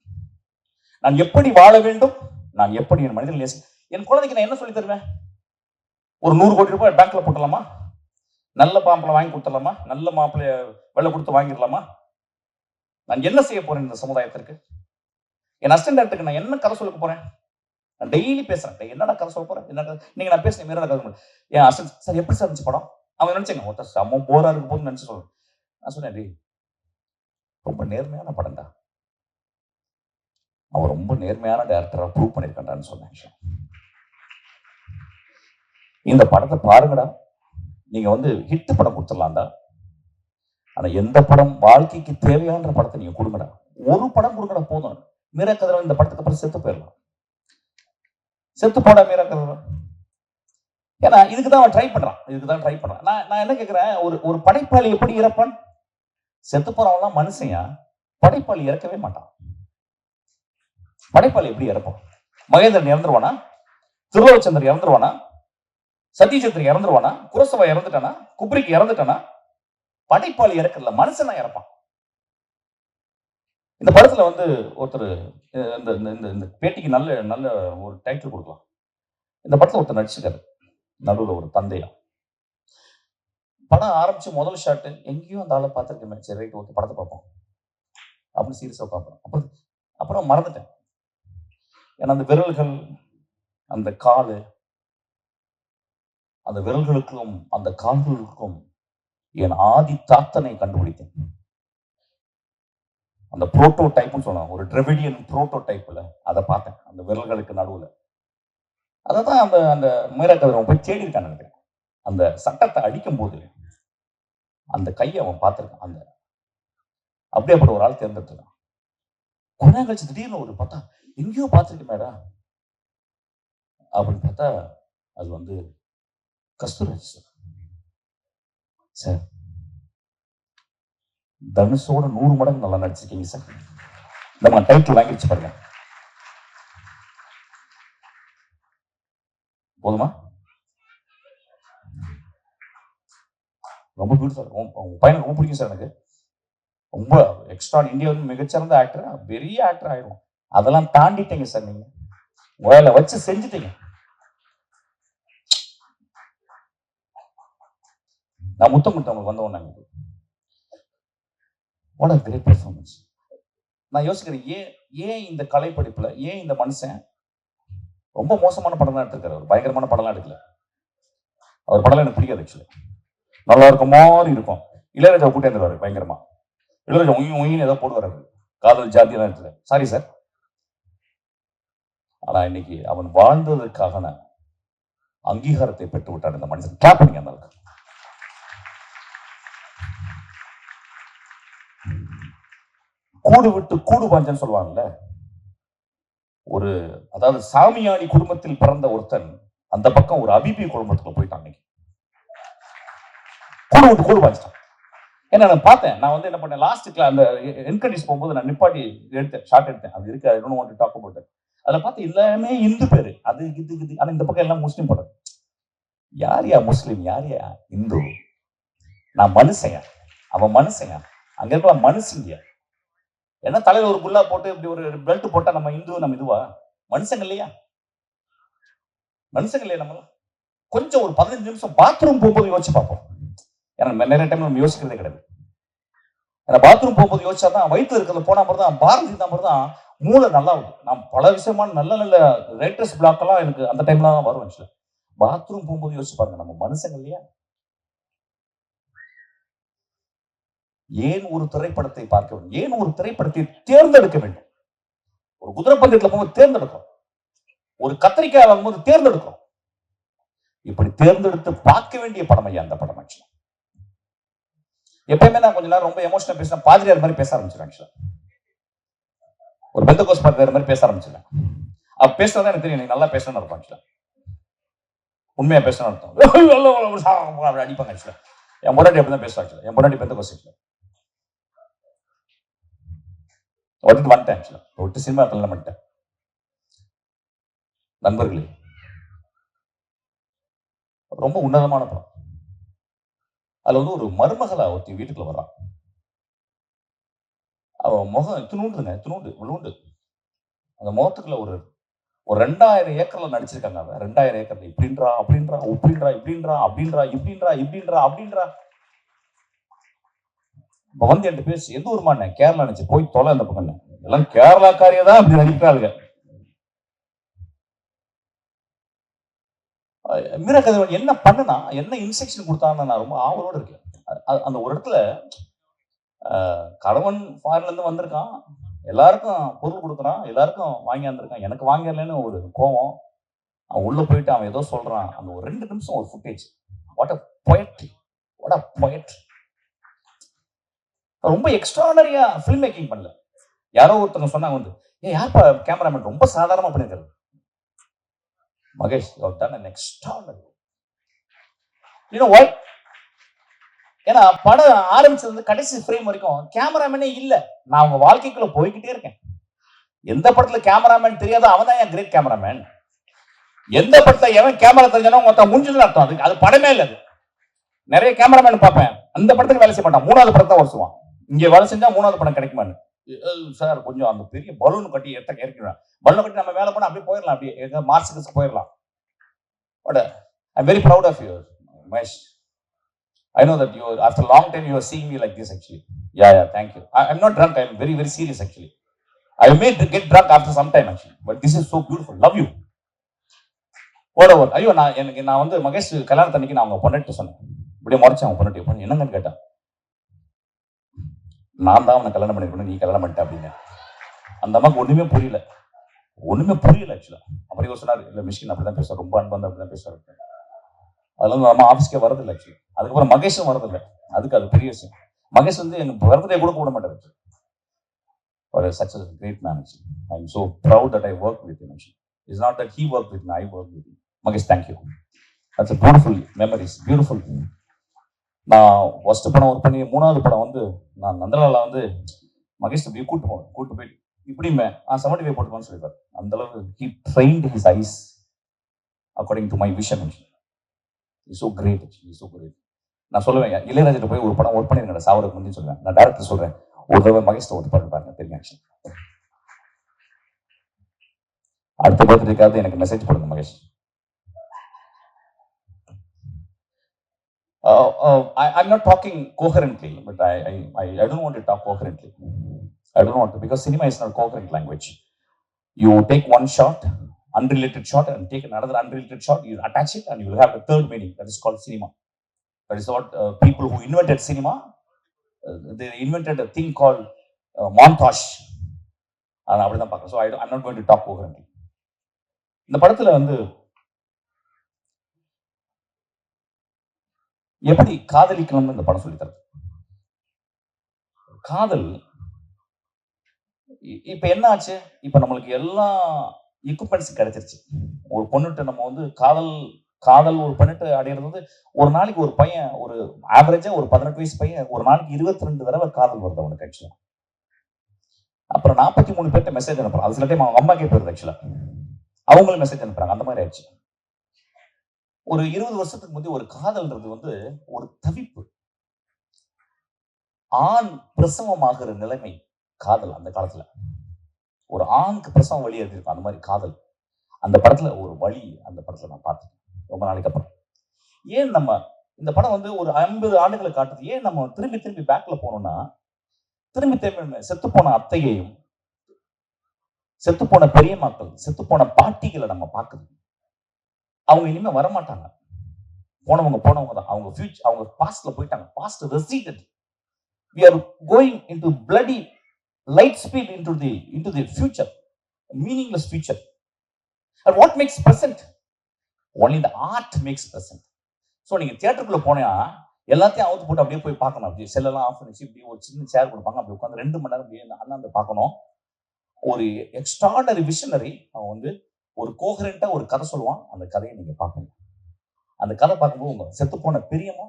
நான் எப்படி வாழ வேண்டும், நான் எப்படி என் மனிதர்கள் என் குழந்தைக்கு நான் என்ன சொல்லி தருவேன்? ஒரு 100 கோடி ரூபாய் பேங்க்ல போட்டலாமா? நல்ல மாப்பிள்ளை வாங்கி கொடுத்துடலாமா? நல்ல மாப்பிள்ளைய வெள்ளை கொடுத்து வாங்கிடலாமா? நான் என்ன செய்ய போறேன் இந்த சமுதாயத்திற்கு? என் அசிஸ்டன்ட் டைரக்டருக்கு நான் என்ன கதை சொல்ல போறேன்? நான் டெய்லி பேசுறேன். என்னடா கதை சொல்ல போறேன்? என்ன நீங்க நான் பேசுறேன் மேல கதை. என் அசிஸ்டன்ட் சார் எப்படி சார் இருந்துச்சு படம்? அவங்க நினைச்சாங்க ஒருத்தர் செம்ம போரா இருக்கு போதுன்னு நினைச்சு சொல்றேன். நான் சொன்னேன், டேய் ரொம்ப நேர்மையான படம்டா, அவன் ரொம்ப நேர்மையான டைரக்டரா ப்ரூவ் பண்ணிருக்கான்னு சொன்னேன். இந்த படத்தை பாருங்கடா, நீங்க ஹிட் படம் கொடுத்துடலாம்டா, ஆனா எந்த படம் வாழ்க்கைக்கு தேவையான படத்தை நீங்க கொடுங்கடா. ஒரு படம் கொடுங்கடா போதும். மீரா கதிரவன் இந்த படத்துக்கு அப்புறம் செத்து போயிடலாம். செத்து போடா மீரா கதிரவன். ஏன்னா இதுக்குதான் அவன் ட்ரை பண்றான். நான் என்ன கேட்கிறேன், ஒரு படைப்பாளி எப்படி இறப்பான்? செத்து போறவன் மனுஷன், படைப்பாளி இறக்கவே மாட்டான். படைப்பாளி எப்படி இறப்பான்? மகேந்திரன் இறந்துருவானா? திருலோச்சந்தர் இறந்துருவானா? சத்யஜித்ரி இறந்துருவானா? குரசவா இறந்துட்டானா? குப்ரிக்கு இறந்துட்டானா? படைப்பாளி இறக்கல, மனுஷனா இறப்பான். இந்த படத்துல ஒருத்தர் இந்த பேட்டிக்கு நல்ல நல்ல ஒரு டைட்டில் கொடுக்கலாம். இந்த படத்துல ஒருத்தர் நடிச்சுக்காரு, நடுவில் ஒரு தந்தையா. படம் ஆரம்பிச்சு முதல் ஷாட்டு எங்கேயும் அந்த ஆளை பார்த்துருக்கேன். சரி ரைட் ஓகே படத்தை பார்ப்போம் அப்படின்னு சீரியஸா பார்ப்போம். அப்புறம் மறந்துட்டேன். ஏன்னா அந்த விரல்கள், அந்த காலு, அந்த விரல்களுக்கும் அந்த கால்களுக்கும் என் ஆதி தாத்தனை கண்டுபிடித்தேன். அந்த புரோட்டோ டைப்னு சொன்னாங்க, ஒரு டிரெவிடியன் புரோட்டோ டைப்ல அதை பார்த்தேன் அந்த விரல்களுக்கு நடுவுல. அதான் அந்த மீரா கதிரவன் போய் தேடி இருக்கான்னு. அந்த சட்டத்தை அடிக்கும் போது அந்த கையை அவன் பார்த்திருக்கான். அப்படியேப்பட்ட ஒரு ஆள் தேர்ந்தெடுத்துருக்கான். கொஞ்ச நேரம் கழிச்சு திடீர்னு ஒரு பார்த்தா எங்கேயோ பார்த்துருக்கேன் மேடம் அப்படின்னு பார்த்தா அது வந்து கஸ்தூராஜ் சார். சார் தனுஷோட 100 மடங்கு நல்லா நடிச்சிருக்கீங்க சார். நம்ம டைட்டில் வாங்கிடுச்சு பாருங்க. போதுமா? ரொம்ப பியூட்டிஃபுல். உங்க பையனுக்கு ரொம்ப பிடிக்கும் சார் எனக்கு. ரொம்ப எக்ஸ்ட்ரா இந்தியாவின் மிகச்சிறந்த ஆக்டர், பெரிய ஆக்டர் ஆயிடும். அதெல்லாம் தாண்டிட்டீங்க சார். நீங்க வேலை வச்சு செஞ்சுட்டீங்க. நான் முத்தம் கொடுத்தவங்களுக்கு வந்தவங்க வாட் அ கிரேட் பெர்ஃபார்மன்ஸ். நான் யோசிக்கிறேன் ஏன் இந்த கலை படிப்புல ஏன் இந்த மனுஷன் ரொம்ப மோசமான படம் தான் எடுத்திருக்காரு. அவர் பயங்கரமான படம்லாம் எடுக்கல. அவர் படம் எனக்கு பிடிக்காது ஆக்சுவலி. நல்லா இருக்க மாதிரி இருக்கும். இளையராஜா கூட்டே இருந்துருவாரு பயங்கரமா. இளையராஜா உயின்னு ஏதோ போடுவார். காதல் ஜாதி எல்லாம் எடுத்துல. Sorry sir. ஆனா இன்னைக்கு அவன் வாழ்ந்ததற்காக அங்கீகாரத்தை பெற்று விட்டான் இந்த மனுஷன். கிளாப் பண்ணுங்க அந்த அளவுக்கு. கூடு விட்டு கூடு பாஞ்சன்னு சொல்லுவாங்கல்ல. ஒரு அதாவது சாமியாடி குடும்பத்தில் பிறந்த ஒருத்தன் அந்த பக்கம் ஒரு அபிபி குடும்பத்துக்குள்ள போயிட்டான். கூடு விட்டு கூடு பாஞ்சிட்டான். ஏன்னா நான் பார்த்தேன். நான் வந்து என்ன பண்ணேன், லாஸ்ட்டுக்கு அந்த என்கரேஜ் போகும்போது நான் நிப்பாட்டி எடுத்தேன், ஷார்ட் எடுத்தேன். அது இருக்கு, I don't want to talk about it. அதில் பார்த்து எல்லாமே இந்து பேரு, அது இது. ஆனால் இந்த பக்கம் எல்லாம் முஸ்லீம் படம். யாரியா முஸ்லீம், யாரியா இந்து? நான் மனுஷங்க, அவன் மனுஷங்க. அங்க இருக்க மனுஷங்க என்ன தலையில ஒரு குல்லா போட்டு இப்படி ஒரு பெல்ட் போட்டா நம்ம இந்து, நம்ம இதுவா? மனுஷங்க இல்லையா? மனுஷங்க இல்லையா? நம்ம கொஞ்சம் ஒரு 15 நிமிஷம் பாத்ரூம் போகும்போது யோசிச்சு பார்ப்போம். ஏன்னா நிறைய டைம் நம்ம யோசிக்கிறதே கிடையாது. ஏன்னா பாத்ரூம் போகும்போது யோசிச்சாதான் வயிற்று இருக்கிறது போன மாதிரி தான், பாரதி தான் மாதிரி தான் மூளை நல்லா ஆகுது. நான் பல விஷயமான நல்ல நல்ல ரைட்டர்ஸ் பிளாக் எல்லாம் எனக்கு அந்த டைம்ல தான் வரும். ஆக்சுவலா பாத்ரூம் போகும்போது யோசிச்சு பாருங்க, நம்ம மனுஷங்க இல்லையா? ஏன் ஒரு திரைப்படத்தை பார்க்க வேண்டும்? ஏன் ஒரு திரைப்படத்தை தேர்ந்தெடுக்க வேண்டும்? ஒரு குதிரை பந்தயத்துல போகும்போது தேர்ந்தெடுக்கும், ஒரு கத்திரிக்காய் வாங்கும்போது தேர்ந்தெடுக்கும். இப்படி தேர்ந்தெடுத்து பார்க்க வேண்டிய படம் ஐயா அந்த படம். ஆக்சுவலா எப்பயுமே நான் கொஞ்ச நேரம் ரொம்ப எமோஷனல் பேசினேன், பாதிரியார் மாதிரி பேச ஆரம்பிச்சிருக்கேன். ஆக்சுவலா ஒரு பெந்தகோஸ் பாதிரியார் மாதிரி பேச ஆரம்பிச்சிருக்கேன். அப்ப பேசுறதா எனக்கு தெரியும், நீங்க நல்லா பேசணும்னு இருக்கும். ஆக்சுவலா உண்மையா பேசணும்னு அர்த்தம். அடிப்பாங்க. ஆக்சுவலா என் பொண்டாட்டி அப்படிதான் பேசுறேன். ஆக்சுவலா என் பொண்டாட்டி பெந்தகோஸ் வந்துட்டேன். ஆக்சுவலா விட்டு சினிமா கல்யாணம் பண்ணிட்டேன். நண்பர்களே, ரொம்ப உன்னதமான படம். அதுல வந்து ஒரு மருமகளா ஒருத்தி வீட்டுக்குள்ள வர்றான். அவ முகம் இத்தினூண்டுங்க, இத்தினூண்டு. அந்த முகத்துக்குள்ள ஒரு 2000 ஏக்கர்ல நடிச்சிருக்காங்க. அவ 2000 ஏக்கர்ல இப்படின்றா அப்படின்றா இப்படின்றா அப்படின்றா. இப்ப வந்து என்கிட்ட பேசி எந்த ஊருமா? கேரளா நினைச்சு போய் தொலை அந்த பக்கம். எல்லாம் கேரளாக்காரியா தான் அப்படி நடிக்கிறாளுங்க. மீரா கதிரவன் என்ன பண்ணுனா, என்ன இன்ஸ்ட்ரக்ஷன் கொடுத்தான்னு நான் ரொம்ப ஆவலோடு இருக்கேன். அந்த ஒரு இடத்துல கணவன் ஃபாரின்ல இருந்து வந்திருக்கான், எல்லாருக்கும் பொருள் கொடுக்குறான், எல்லாருக்கும் வாங்கி வந்திருக்கான், எனக்கு வாங்கலன்னு ஒரு கோவம். அவன் உள்ள போயிட்டு அவன் ஏதோ சொல்றான். அந்த ஒரு 2 நிமிஷம் ஒரு footage. What a poetry, what a poetry. ரொம்ப எக்ஸ்ட்ரானரியா ஃபில்ம் மேக்கிங் பண்ணல. யாரோ ஒருத்தவங்க சொன்னாங்க வந்து, யார்ப்பா கேமராமேன் ரொம்ப சாதாரணமா பண்ணிருக்காரு. Mahesh, you have done an extraordinary. You know what? ஏன்னா படம் ஆரம்பிச்சது கடைசி ஃப்ரேம் வரைக்கும் கேமராமேனே இல்ல. நான் உங்க வாழ்க்கைக்குள்ள போய்கிட்டே இருக்கேன். எந்த படத்துல கேமராமேன் தெரியாதோ அவன் தான் என் கிரேட் கேமராமேன். எந்த படத்துல எவன் கேமரா தெரிஞ்சானோ மொத்தம் முடிஞ்சதுன்னு அர்த்தம். அது படமே இல்லை. அது நிறைய கேமராமேன் பார்ப்பேன், அந்த படத்துக்கு வேலை செய்ய மாட்டான், 3வது படத்தை வருஷம் இங்க வேலை செஞ்சா 3வது படம் கிடைக்குமான்னு. சார் கொஞ்சம் அந்த பெரிய பலூன் கட்டி இறக்கிடுவேன். பலூன் கட்டி நம்ம வேலை பண்ண அப்படியே போயிடலாம், அப்படியே எங்க மார்க்ஸுக்கு போயிடலாம். But I am very proud of you Mahesh. I know that you, after a long time, you are seeing me like this actually. Yeah, thank you. I'm not drunk. I'm very, very serious actually. I may get drunk after some time actually. But this is so beautiful. Love you. Whatever. ஐயோ நான் வந்து மகேஷ் கல்யாணத்தன்னைக்கு நான் அவங்க பொண்டாட்டி சொன்னேன். இப்படியே முறைச்சேன் அவங்க பொண்டாட்டி. என்னங்கன்னு கேட்டேன். நான் தான் அவனை கல்யாணம் பண்ணிருக்கணும், நீ கல்யாணம் பண்ணிட்ட அப்படின்னு. அந்த அம்மாவுக்கு ஒண்ணுமே புரியல ஆக்சுவலா. அப்புறம் சொன்னாரு, இல்ல மிஷ்கின் அப்படிதான் பேசுவார், ரொம்ப அன்பு வந்து அப்படிதான் பேசுவார். அதெல்லாம் நம்ம ஆஃபீஸ்க்கே வரதில்லை ஆக்சுவலி. அதுக்கப்புறம் மகேஷும் வரதில்லை. அதுக்கு அது பெரிய விஷயம். மகேஷ் வந்து எனக்கு பர்த்டே கூட கூட மாட்டாரு. for such a great man. Actually. I'm so proud that I worked with him. Actually. It's not that he worked with me, I worked with him. Magesh, thank you. That's a beautiful memories, beautiful. நான் first படம் work பண்ணி 3வது படம் வந்து நான் நந்தலால வந்து மகேஷ் அப்படியே கூட்டு போயிட்டு இப்படிமே 75 போட்டுப்பான்னு சொல்லிப்பாரு. அந்த அளவுக்கு he trained his eyes according to my vision. He's so great. He's so great. நான் சொல்லுவேன் இளையராஜிட்ட போய் ஒரு படம் ஒர்க் பண்ணிருக்கேன் சாவருக்கு முன்னாடி சொல்லுவேன். நான் டைரக்டர் சொல்றேன் ஒரு தடவை மகேஷ் ஒர்க் பண்ணி பாருங்க தெரியும். ஆக்சுவலி அடுத்த பர்த்டேக்காவது எனக்கு மெசேஜ் போடுங்க Mahesh. I'm not talking coherently, but I don't want to talk coherently. I don't want to, because cinema is not coherent language. You take one shot, unrelated shot, and take another unrelated shot, you attach it, and you will have a third meaning. That is called cinema. That is what people who invented cinema, they invented a thing called montage. So I'm not going to talk coherently. இந்த படத்துல வந்து எப்படி காதலிக்கணும்னு இந்த படம் சொல்லித்தரது. காதல் இப்ப என்ன ஆச்சு, இப்ப நம்மளுக்கு எல்லா எக்யூப்மெண்ட்ஸ் கிடைச்சிருச்சு. ஒரு பொண்ணுட்டு நம்ம வந்து காதல் ஒரு பொண்ணுட்டு அடையிறது வந்து ஒரு நாளைக்கு ஒரு பையன் ஒரு ஆவரேஜா ஒரு 18 வயசு பையன் ஒரு நாளைக்கு 22 தடவை காதல் வருது அவனுக்கு ஆக்சுவலா. அப்புறம் 43 பேர்ட்ட மெசேஜ் அனுப்புறான். அது சில டைம் அவங்க அம்மாக்கே போயிருது ஆக்சுவலா. அவங்களும் மெசேஜ் அனுப்புறாங்க. அந்த மாதிரி ஆயிடுச்சு. ஒரு 20 வருஷத்துக்கு முந்தைய ஒரு காதல்ன்றது வந்து ஒரு தவிப்பு, ஆண் பிரசவமாகிற நிலைமை காதல். அந்த காலத்துல ஒரு ஆணுக்கு பிரசவம் வழி எழுதியிருக்கும். அந்த மாதிரி காதல் அந்த படத்துல ஒரு வழி அந்த படத்துல நான் பார்த்தேன் ரொம்ப நாளைக்கு அப்புறம். ஏன் நம்ம இந்த படம் வந்து ஒரு 50 ஆண்டுகளை காட்டுது. ஏன் நம்ம திரும்பி பேக்ல போனோம்னா திரும்பி செத்துப்போன அத்தையையும் செத்துப்போன பெரியம்மாக்கள் செத்துப்போன பாட்டிகளை நம்ம பார்க்குது. அவங்க இனிமே வரமாட்டாங்க. போனவங்க தான். அவங்க ஃபியூச்சர் அவங்க பாஸ்ட்ல போயிட்டாங்க. Past ரெசிடெட். We are going into bloody light speed into the future, a meaningless future. And what makes present? Only the art makes present. So நீங்க தியேட்டருக்குள்ள போனா எல்லாத்தையும் அவுத்து போட்டு அப்படியே போய் பார்க்கணும். அப்படியே செல்லெல்லாம் ஆஃப் பண்ணி இப்படி ஒரு சின்ன சேர் கொடுப்பாங்க. அப்படி உட்காந்து 2 மணி நேரம் அப்படியே அண்ணாந்து பார்க்கணும். ஒரு எக்ஸ்ட்ராடனரி விஷனரி அவன் வந்து ஒரு கோஹரண்டா ஒரு கதை சொல்லுவான். அந்த கதையை நீங்க பார்ப்பீங்க. அந்த கதை பார்க்கும்போது உங்க செத்துப்போன பெரியம்மா,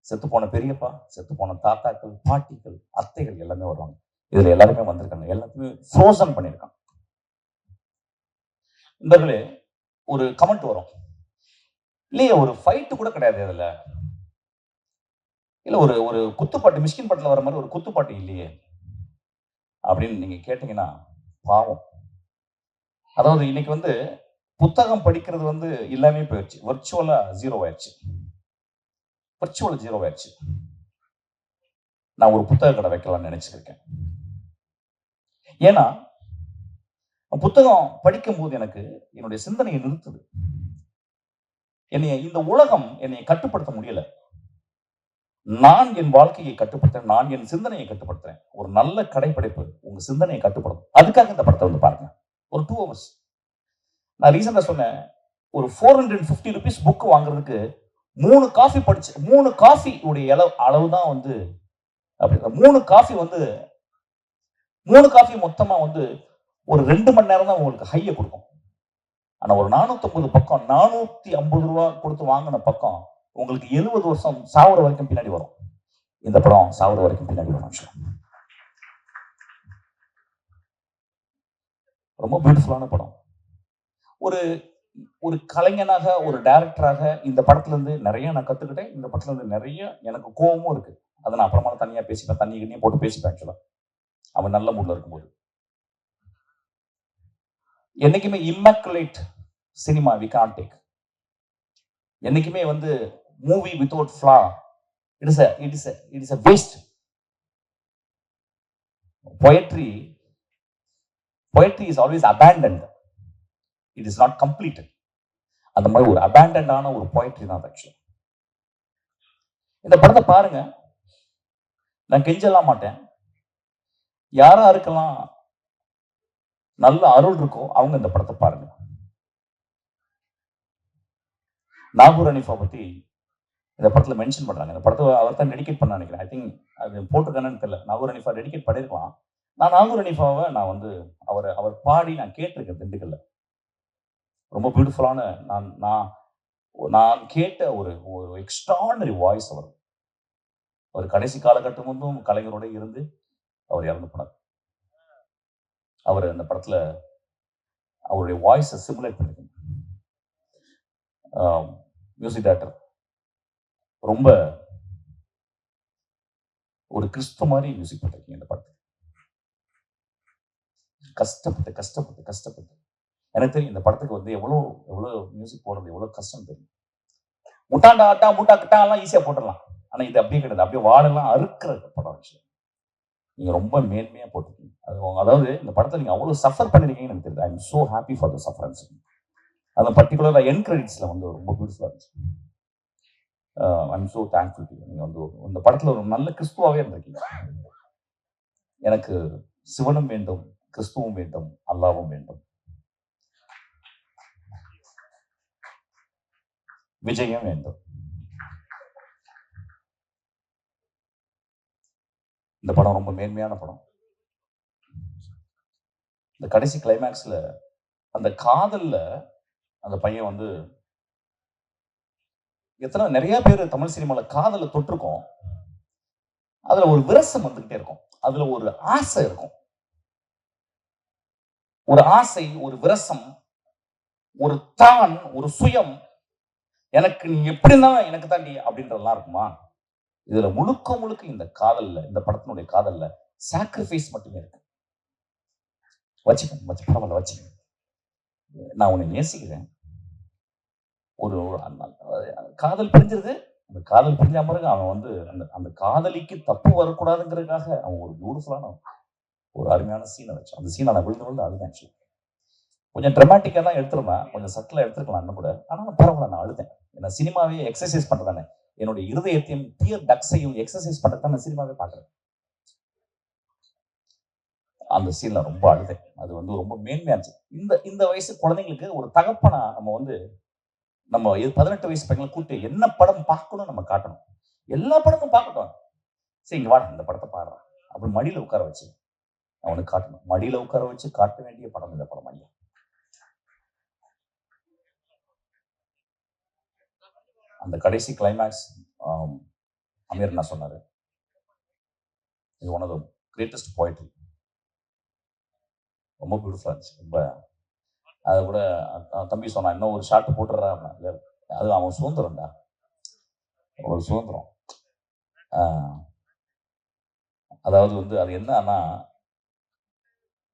செத்துப்போன பெரியப்பா, செத்துப்போன தாத்தாக்கள், பாட்டிகள், அத்தைகள் எல்லாமே வருவாங்க. இதுல எல்லாருமே வந்திருக்காங்க. எல்லாத்தையுமே ஃப்ரோசன் பண்ணியிருக்காங்க. இந்த ஒரு கமெண்ட் வரும், இல்லையே ஒரு ஃபைட்டு கூட கிடையாது இதுல, இல்ல ஒரு ஒரு குத்துப்பாட்டு மிஷ்கின் பாட்டுல வர மாதிரி ஒரு குத்துப்பாட்டு இல்லையே அப்படின்னு நீங்க கேட்டீங்கன்னா பாவம். அதாவது இன்னைக்கு வந்து புத்தகம் படிக்கிறது வந்து எல்லாமே போயிடுச்சு. வர்ச்சுவலா ஜீரோ ஆயிடுச்சு. நான் ஒரு புத்தக கடை வைக்கலாம்னு நினைச்சிருக்கேன். ஏன்னா புத்தகம் படிக்கும் போது எனக்கு என்னுடைய சிந்தனையை நிறுத்துது. இந்த உலகம் என்னை கட்டுப்படுத்த முடியல. நான் என் வாழ்க்கையை கட்டுப்படுத்துறேன். நான் என் சிந்தனையை கட்டுப்படுத்துறேன். ஒரு நல்ல கடைப்பிடிப்பு உங்க சிந்தனையை கட்டுப்படுத்தும். அதுக்காக இந்த படத்தை வந்து பாருங்க. ஒரு 2 hours. நான் ரீசெண்டா சொன்னேன், ஒரு 450 rupees புக் வாங்குறதுக்கு 3 காஃபி படிச்சு 3 காஃபி உடைய அளவு தான் வந்து அப்படி. 3 காஃபி வந்து 3 காஃபி மொத்தமா வந்து ஒரு 2 மணி நேரம் தான் உங்களுக்கு ஹையை கொடுக்கும். ஆனா ஒரு 450 பக்கம் 450 ரூபா கொடுத்து வாங்கின பக்கம் உங்களுக்கு 70 வருஷம் சாவர வரைக்கும் பின்னாடி வரும். இந்த படம் சாவர வரைக்கும் பின்னாடி வரும். ரொம்ப பியூட்டிஃபுல்லான படம். ஒரு ஒரு கலைஞனாக ஒரு டைரக்டராக இந்த படத்துல இருந்து நிறைய நான் கத்துக்கிட்டேன். இந்த படத்துல இருந்து நிறைய எனக்கு கோபமும் இருக்கு. அதை நான் அப்புறமா தனியா பேசிப்பேன். தண்ணி போட்டு பேசிப்பேன். ஆக்சுவலா அவன் நல்ல மூட்ல இருக்கும்போது என்னைக்குமே immaculate cinema we can't take. என்னைக்குமே வந்து movie without flaw it is a waste. Poetry is always abandoned. It is not completed. அந்த மாதிரி ஒரு abandoned ஆன ஒரு poetry தான் ஆக்சுவலா. இந்த படத்தை பாருங்க. நான் கெஞ்சலாம் மாட்டேன். யாரா இருக்கலாம் நல்ல அருள் இருக்கோ அவங்க இந்த படத்தை பாருங்க. நாகூர் அனிஃபா பத்தி இந்த படத்துல மென்ஷன் பண்றாங்க. இந்த படத்தை அவர் தான் டெடிகேட் பண்ண நினைக்கிறேன். ஐ திங்க் அது போட்டிருக்கானு தெரியல. நாகூர் அனிஃபா டெடிகேட் பண்ணிருக்கலாம். நான் நாகூர் ஹனீஃபாவை நான் வந்து அவர் பாடி நான் கேட்டிருக்கேன் திண்டுக்கல்ல. ரொம்ப பியூட்டிஃபுல்லான நான் நான் நான் கேட்ட ஒரு ஒரு எக்ஸ்ட்ராடனரி வாய்ஸ் அவர். அவர் கடைசி காலகட்டம் வந்தும் கலைஞரோட இருந்து அவர் இறந்து போனார். அவர் அந்த படத்துல அவருடைய வாய்ஸை சிமுலேட் பண்ணிருக்கேன். மியூசிக் டைரக்டர் ரொம்ப ஒரு கிறிஸ்து மாதிரி மியூசிக் பண்ணிருக்கீங்க இந்த படத்துக்கு. கஷ்டப்பட்டு கஷ்டப்பட்டு கஷ்டப்பட்டு எனக்கு தெரியும் இந்த படத்துக்கு வந்து எவ்வளோ எவ்வளோ மியூசிக் போடுறது எவ்வளோ கஷ்டம் தெரியும். முட்டாண்டா ஆட்டா மூட்டா கிட்டா எல்லாம் ஈஸியா போட்டுடலாம். ஆனா இது அப்படியே கிடையாது. அப்படியே வாழெல்லாம் அறுக்கிற படம் விஷயம். நீங்க ரொம்ப மேன்மையா போட்டிருக்கீங்க. அதாவது இந்த படத்தை நீங்க அவ்வளவு சஃபர் பண்ணிருக்கீங்கன்னு எனக்கு தெரியுது. I am so happy for the sufferance. அது பர்டிகுலரா என் கிரெடிட்ஸ்ல வந்து ரொம்ப பியூட்டிஃபுல்லா இருந்துச்சு. I am so thankful to you. நீங்க வந்து இந்த படத்துல ஒரு நல்ல கிறிஸ்துவாவே இருந்திருக்கீங்க. எனக்கு சிவனும் வேண்டும், கிறிஸ்துவும் வேண்டும், அல்லாவும் வேண்டும், விஜயம் வேண்டும். இந்த படம் ரொம்ப மேன்மையான படம். இந்த கடைசி கிளைமேக்ஸ்ல அந்த காதல்ல அந்த பையன் வந்து நிறைய பேர் தமிழ் சினிமால காதல தொட்டிருக்கோம். அதுல ஒரு விரசம் வந்துகிட்டே இருக்கும். அதுல ஒரு ஆசை இருக்கும். ஒரு ஆசை, ஒரு விரசம், ஒரு தான், ஒரு சுயம். எனக்கு நீ எப்படி இருந்தாலும் எனக்கு தாண்டி அப்படின்றதெல்லாம் இருக்குமா? இதுல முழுக்க முழுக்க இந்த காதல்ல, இந்த படத்தினுடைய காதல்ல சாக்ரிஃபைஸ் மட்டுமே இருக்கு. வச்சுக்கணும், பரவாயில்ல வச்சுக்கணும். நான் உன்னை நேசிக்கிறேன். ஒரு காதல் பிரிஞ்சிருது. அந்த காதல் பிரிஞ்ச பிறகு அவன் வந்து அந்த அந்த காதலிக்கு தப்பு வரக்கூடாதுங்கிறதுக்காக அவன் ஒரு பியூட்டிஃபுல்லான ஒரு அருமையான சீனை வச்சான். அந்த சீனை நான் விழுந்து அழுதேன். ஆக்சுவலி கொஞ்சம் ட்ரமாட்டிக்காக தான் எடுத்துருந்தேன், கொஞ்சம் சட்டிலாக எடுத்துருக்கலாம் இன்னும் கூட. ஆனால் பரவாயில்ல, நான் அழுதேன். ஏன்னா சினிமாவே எக்ஸசைஸ் பண்ணுறதானே. என்னுடைய இருதயத்தையும் டியர் டக்ஸையும் எக்ஸசைஸ் பண்ணுறது தான் நான் சினிமாவே பார்க்குறேன். அந்த சீன்ல ரொம்ப அழுதேன். அது வந்து ரொம்ப மேன்மையாச்சு. இந்த இந்த வயசு குழந்தைங்களுக்கு ஒரு தகப்பனா நம்ம வந்து நம்ம 18 வயசு பையங்களை கூட்டு என்ன படம் பார்க்கணும் நம்ம காட்டணும். எல்லா படமும் பார்க்கட்டும். சரி இங்க வாட இந்த படத்தை பாரு அப்படி மடியில உட்கார வச்சு அவனுக்கு காட்டணும். மடியில உட்கார வச்சு காட்ட வேண்டிய படம் இந்த படம். ஐயா அந்த கடைசி கிளைமேக்ஸ் அமீர் என்ன சொன்னாரு, இது one of the greatest poetry. ரொம்ப பியூட்டிஃபுல்லா இருந்துச்சு. ரொம்ப அதை கூட தம்பி சொன்னான், இன்னும் ஒரு ஷார்ட் போட்டுறா. அது அவன் சுதந்திரம்டா, ஒரு சுதந்திரம். அதாவது வந்து அது என்னன்னா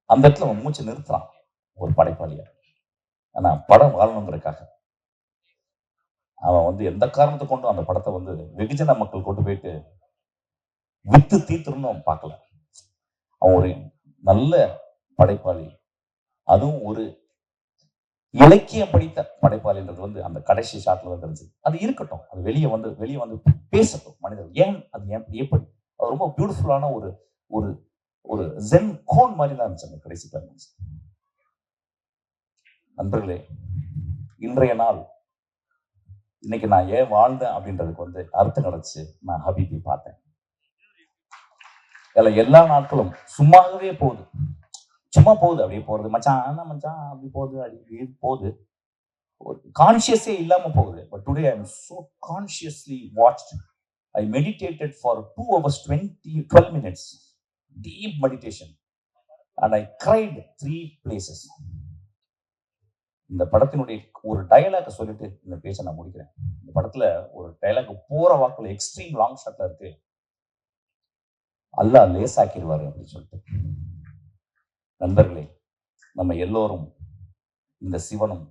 அந்த இடத்துல அவன் மூச்சு நிறுத்துறான் ஒரு படைப்பாளியா. ஆனா படம் வாழணுங்கிறதுக்காக அவன் வந்து எந்த காரணத்தை கொண்டும் அந்த படத்தை வந்து வெகுஜன மக்கள் கொண்டு போயிட்டு வித்து தீர்த்துருன்னு அவன் பார்க்கல. அவன் ஒரு நல்ல படைப்பாளி, அதுவும் ஒரு இலக்கியம் படித்த படைப்பாளின்றது வந்து அந்த கடைசி ஷாட்ல வந்து தெரிஞ்சது. அது இருக்கட்டும், அது வெளியே வந்து பேசட்டும் மனிதர். ஏன் அது எப்படி அது ரொம்ப பியூட்டிஃபுல்லான ஒரு ஒரு ஒரு ஜென் கோன் மாதிரி தான் இருந்துச்சு அந்த கடைசி கிளைமேக்ஸ். நண்பர்களே, இன்றைய நாள் இன்னைக்கு நான் ஏன் வாழ்ந்தேன் அப்படின்றதுக்கு வந்து அர்த்தம் கிடைச்சு நான் ஹபீபி பார்த்தேன். எல்லா நாட்களும் சும்மாகவே போகுது, சும்மா போகுது, அப்படியே போறது. மச்சான் மச்சான் அப்படி போகுது, அப்படி போகுது, கான்சியஸே இல்லாம போகுது. But today I am so consciously watched. I meditated for 2 hours 12 minutes deep meditation and I cried 3 places. இந்த படத்தினுடைய ஒரு டயலாக சொல்லிட்டு இந்த பேச்சை நான் முடிக்கிறேன். இந்த படத்துல ஒரு டயலாக் போற வாக்குல எக்ஸ்ட்ரீம் லாங் ஷாட்ல இருக்கு, அல்லாஹ் லேசாக்கிடுவாரு அப்படின்னு சொல்லிட்டு. நண்பர்களே, நம்ம எல்லோரும் இந்த சிவனும்,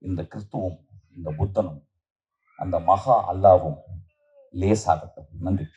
இந்த கிறிஸ்துவும், இந்த புத்தனும், அந்த மகா அல்லாவும் லேசாகட்டும். நன்றி.